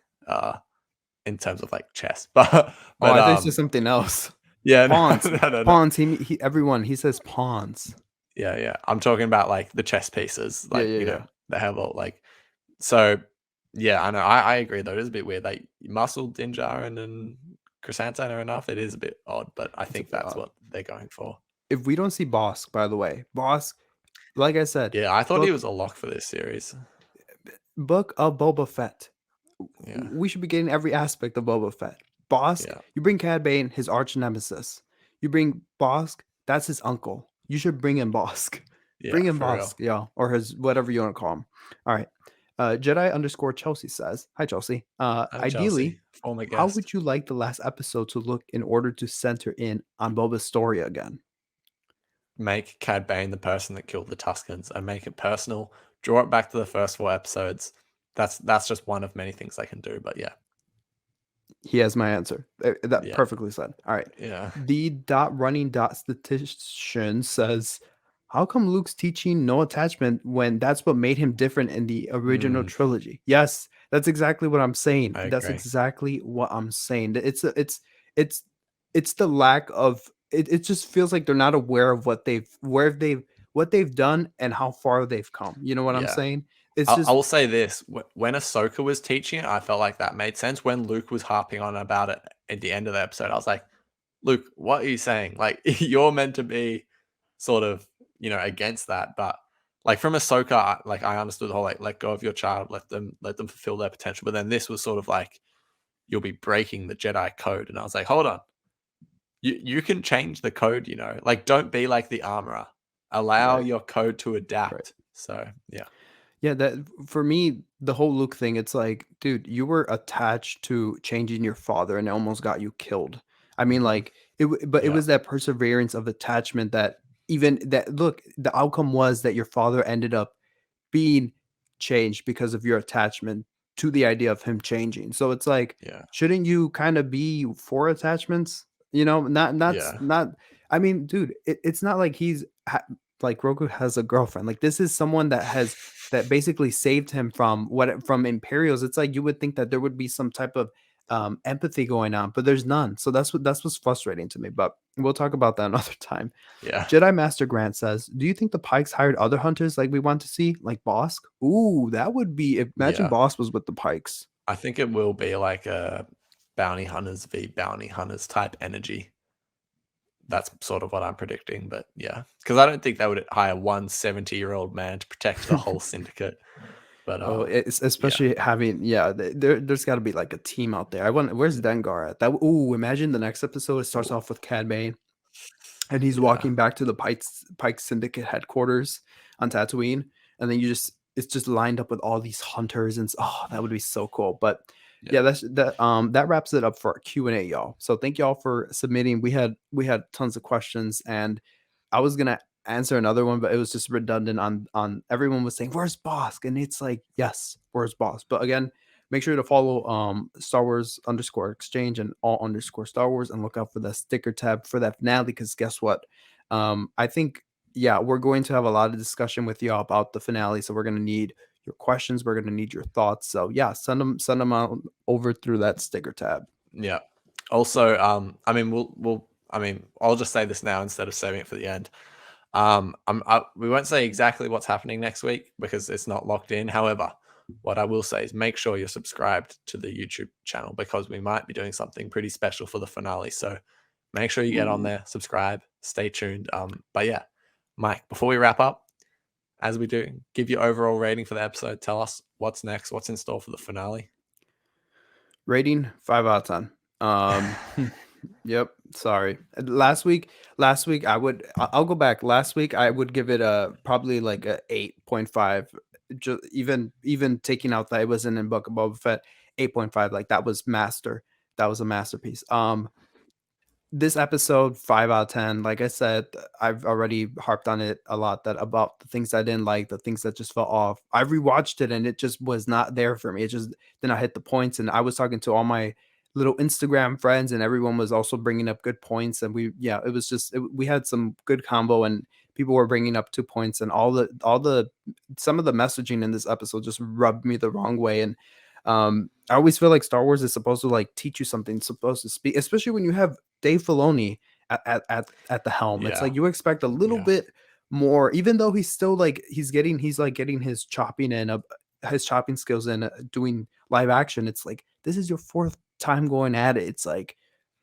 in terms of like chess. But I think it's something else. Yeah, pawns. No. Pawns. He says pawns. Yeah. I'm talking about like the chess pieces, like you know, they have all like. So yeah, I know. I agree though. It is a bit weird. Like Muscle, Din Djarin, and Chrysanthemum are enough. It is a bit odd, but I think that's what they're going for. If we don't see Bosk, by the way, Bosk, like I said, yeah, I thought he was a lock for this series. Book of Boba Fett. Yeah, we should be getting every aspect of Boba Fett. Bosk, you bring Cad Bane, his arch nemesis. You bring Bosk, that's his uncle. You should bring in Bosk. Bring in Bosk, or his whatever you want to call him. All right. Jedi_Chelsea says, hi Chelsea. Ideally, how would you like the last episode to look in order to center in on Boba's story again? Make Cad Bane the person that killed the Tuskens and make it personal. Draw it back to the first 4 episodes. That's just one of many things they can do, but yeah. He has my answer. That perfectly said. All right. Yeah. The running statistician says, how come Luke's teaching no attachment when that's what made him different in the original trilogy? Yes, that's exactly what I'm saying. That's exactly what I'm saying. It's it's the lack of it. It just feels like they're not aware of what they've done and how far they've come. You know what I'm Yeah. saying? It's I just will say this: when Ahsoka was teaching it, I felt like that made sense. When Luke was harping on about it at the end of the episode, I was like, "Luke, what are you saying? Like, you're meant to be sort of, against that." But like from Ahsoka, I understood the whole like, let go of your child, let them fulfill their potential. But then this was sort of like, you'll be breaking the Jedi code, and I was like, hold on, you can change the code, like don't be like the armorer, allow right. your code to Right. adapt. So yeah, Yeah, that for me, the whole Luke thing, it's like, dude, you were attached to changing your father and it almost got you killed. I mean, hmm like but it yeah, was that perseverance of attachment that even that look, the outcome was that your father ended up being changed because of your attachment to the idea of him changing. So it's like, yeah, shouldn't you kind of be for attachments? yeah, Not. I mean, dude, it's not like like Grogu has a girlfriend. Like this is someone that basically saved him from Imperials. It's like you would think that there would be some type of empathy going on, but there's none. So that's what's frustrating to me. But we'll talk about that another time. yeah, Jedi Master Grant says, "Do you think the Pikes hired other hunters like we want to see, like Bosk? Ooh, that would be. Imagine yeah. Bosk was with the Pikes. I think it will be like a bounty hunters v bounty hunters type energy. That's sort of what I'm predicting. But yeah, because I don't think they would hire one 70-year-old man to protect the whole syndicate. But Oh, it's yeah, especially having there's got to be like a team out there. I want where's Dengar at? That ooh, imagine the next episode it starts off with Cad Bane and he's yeah, walking back to the Pike Syndicate headquarters on Tatooine, and then it's just lined up with all these hunters, and oh, that would be so cool. But yeah, yeah, that wraps it up for our Q&A, y'all. So thank y'all for submitting. We had tons of questions, and I was gonna answer another one, but it was just redundant on everyone was saying, "Where's Bosk?" And it's like, yes, where's Bosk? But again, make sure to follow Star Wars underscore exchange and all underscore Star Wars and look out for the sticker tab for that finale. Because guess what? I think yeah, we're going to have a lot of discussion with y'all about the finale. So we're gonna need your questions. We're gonna need your thoughts. So yeah, send them out over through that sticker tab. yeah. Also, I mean, I'll just say this now instead of saving it for the end. We won't say exactly what's happening next week because it's not locked in. However, what I will say is make sure you're subscribed to the YouTube channel because we might be doing something pretty special for the finale. So make sure you get on Ooh. there, subscribe, stay tuned. But yeah, Mike, before we wrap up, as we do, give your overall rating for the episode. Tell us what's next, what's in store for the finale. Rating 5 out of 10. Yep. Sorry. Last week I'll go back. Last week I would give it a probably like a 8.5. Just even taking out that it wasn't in Book of Boba Fett, 8.5. Like that was master. That was a masterpiece. This episode 5 out of 10. Like I said, I've already harped on it a lot that about the things I didn't like, the things that just fell off. I rewatched it and it just was not there for me. It just then I hit the points, and I was talking to all my little Instagram friends, and everyone was also bringing up good points. And it was we had some good combo, and people were bringing up 2 points, and all the some of the messaging in this episode just rubbed me the wrong way. And I always feel like Star Wars is supposed to like teach you something, supposed to speak, especially when you have Dave Filoni at the helm. It's Yeah, like you expect a little yeah, bit more, even though he's still like he's getting his chopping in his chopping skills in doing live action. It's like this is your fourth time going at it. It's like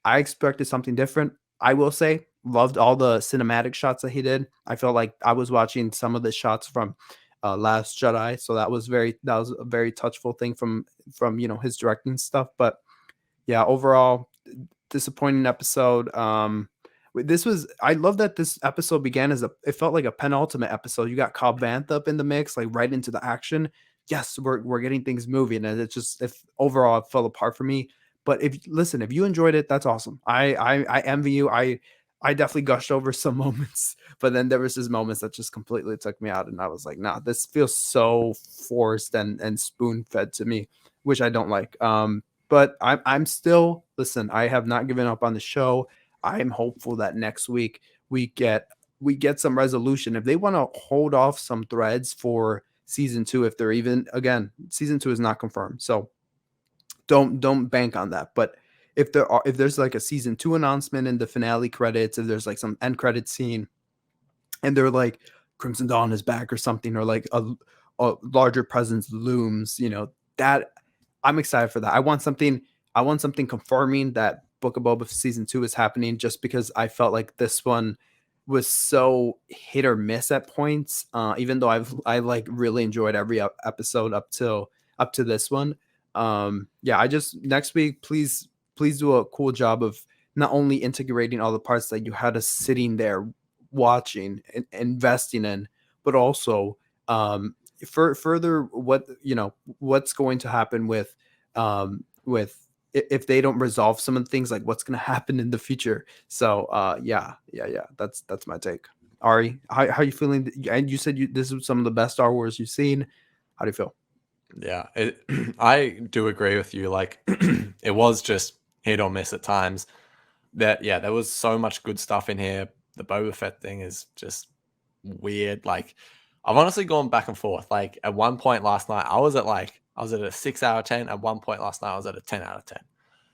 I expected something different. I will say, loved all the cinematic shots that he did. I felt like I was watching some of the shots from Last Jedi, so that was a very touchful thing from his directing stuff. But yeah, overall disappointing episode. This was I love that this episode began as it felt like a penultimate episode. You got Cobb Vanth up in the mix, like right into the action. Yes, we're getting things moving, and it's just if overall it fell apart for me. But if you enjoyed it, that's awesome. I envy you. I definitely gushed over some moments, but then there was just moments that just completely took me out, and I was like, nah, this feels so forced and spoon fed to me, which I don't like. But I'm still listen. I have not given up on the show. I'm hopeful that next week we get some resolution. If they want to hold off some threads for season 2, if they're even again season 2 is not confirmed, so don't bank on that. But if there's like a season 2 announcement in the finale credits, if there's like some end credit scene, and they're like Crimson Dawn is back or something, or like a larger presence looms, that I'm excited for that. I want something confirming that Book of Boba season 2 is happening, just because I felt like this one was so hit or miss at points. Even though I like really enjoyed every episode up to this one. Yeah, I just next week, please do a cool job of not only integrating all the parts that you had us sitting there watching and investing in, but also further what's going to happen with if they don't resolve some of the things, like what's going to happen in the future. So yeah, that's my take. Ari, how you feeling? And you said this is some of the best Star Wars you've seen. How do you feel? Yeah, I do agree with you. Like, it was just hit or miss at times. There was so much good stuff in here. The Boba Fett thing is just weird. Like, I've honestly gone back and forth. Like, at one point last night, I was at a 6 out of 10. At one point last night, I was at a 10 out of 10.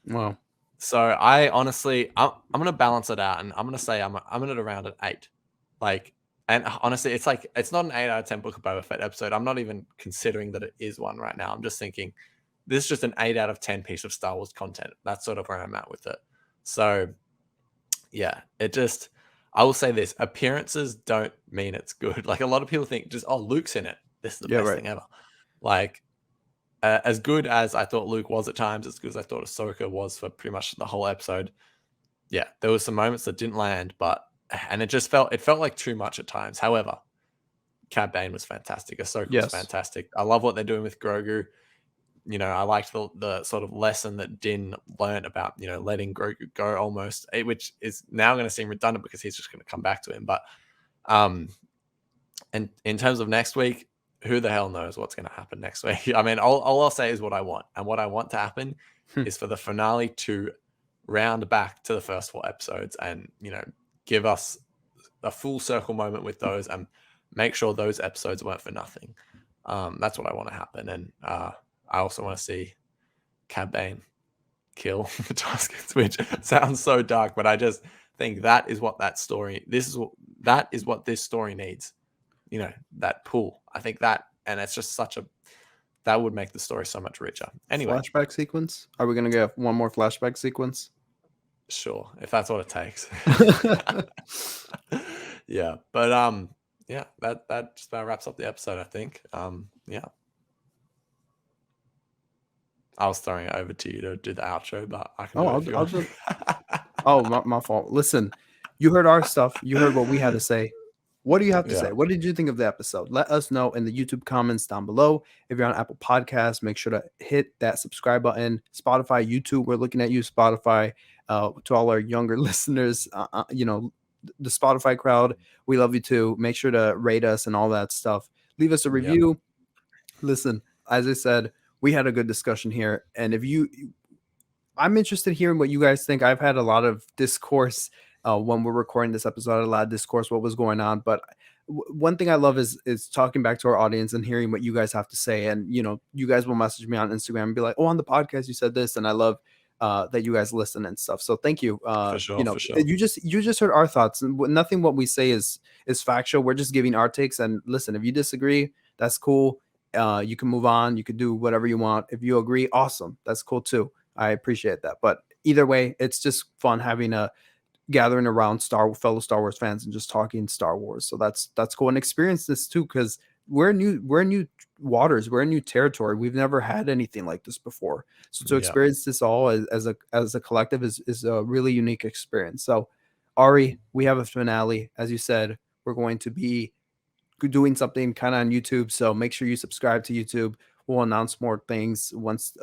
Wow. So I honestly, I'm gonna balance it out, and I'm gonna say I'm at around an 8. Like, and honestly, it's not an 8 out of 10 Book of Boba Fett episode. I'm not even considering that it is one right now. I'm just thinking this is just an 8 out of 10 piece of Star Wars content. That's sort of where I'm at with it. So yeah, I will say this: appearances don't mean it's good. Like, a lot of people think just, oh, Luke's in it, this is the best thing ever. Like, as good as I thought Luke was at times, as good as I thought Ahsoka was for pretty much the whole episode, yeah, there were some moments that didn't land, and it felt like too much at times. However, Cad Bane was fantastic. Ahsoka was fantastic. I love what they're doing with Grogu. I liked the sort of lesson that Din learned about, letting Grogu go almost, which is now going to seem redundant because he's just going to come back to him. But, and in terms of next week, who the hell knows what's going to happen next week? I mean, all I'll say is what I want. And what I want to happen is for the finale to round back to the first 4 episodes and, give us a full circle moment with those and make sure those episodes weren't for nothing. That's what I want to happen. And I also want to see Cad Bane kill the Tuskens, which sounds so dark, but I just think that is what that is what this story needs. That pull. I think that, and it's just that would make the story so much richer. Anyway, flashback sequence. Are we gonna get one more flashback sequence? Sure, if that's what it takes. Yeah, but yeah, that just about wraps up the episode, I think. Yeah. I was throwing it over to you to do the outro, but I can I'll just... Oh, my fault. Listen, you heard our stuff. You heard what we had to say. What do you have to say? What did you think of the episode? Let us know in the YouTube comments down below. If you're on Apple Podcasts, make sure to hit that subscribe button. Spotify, YouTube, we're looking at you, Spotify. To all our younger listeners, the Spotify crowd, we love you too. Make sure to rate us and all that stuff. Leave us a review. Yep. Listen, as I said, we had a good discussion here. And I'm interested in hearing what you guys think. I've had a lot of discourse when we're recording this episode, a lot of discourse, what was going on. But one thing I love is talking back to our audience and hearing what you guys have to say. And, you guys will message me on Instagram and be like, oh, on the podcast, you said this. And I love that you guys listen and stuff. So thank you. For sure. You just heard our thoughts, and nothing what we say is factual. We're just giving our takes. And listen, if you disagree, that's cool. You can move on. You can do whatever you want. If you agree, awesome. That's cool too. I appreciate that. But either way, it's just fun having a gathering around fellow Star Wars fans and just talking Star Wars. So that's cool, and experience this too, because we're new waters, we're in new territory. We've never had anything like this before. So to experience this all as a collective is a really unique experience. So Ari, we have a finale. As you said, we're going to be doing something kind of on YouTube. So make sure you subscribe to YouTube. We'll announce more things once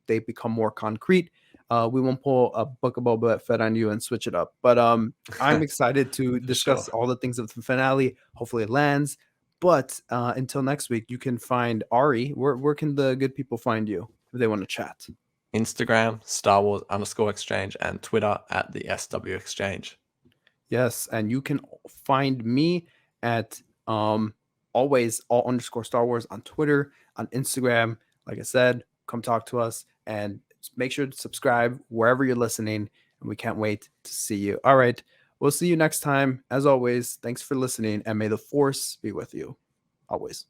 they become more concrete. We won't pull a Book of Boba Fett on you and switch it up. But I'm excited to discuss all the things of the finale. Hopefully it lands. But until next week, you can find Ari. Where can the good people find you if they want to chat? Instagram, Star Wars _exchange, and Twitter at the SW Exchange. Yes, and you can find me at always all _Star Wars on Twitter, on Instagram. Like I said, come talk to us. And make sure to subscribe wherever you're listening, and we can't wait to see you. All right, we'll see you next time. As always, thanks for listening, and may the force be with you always.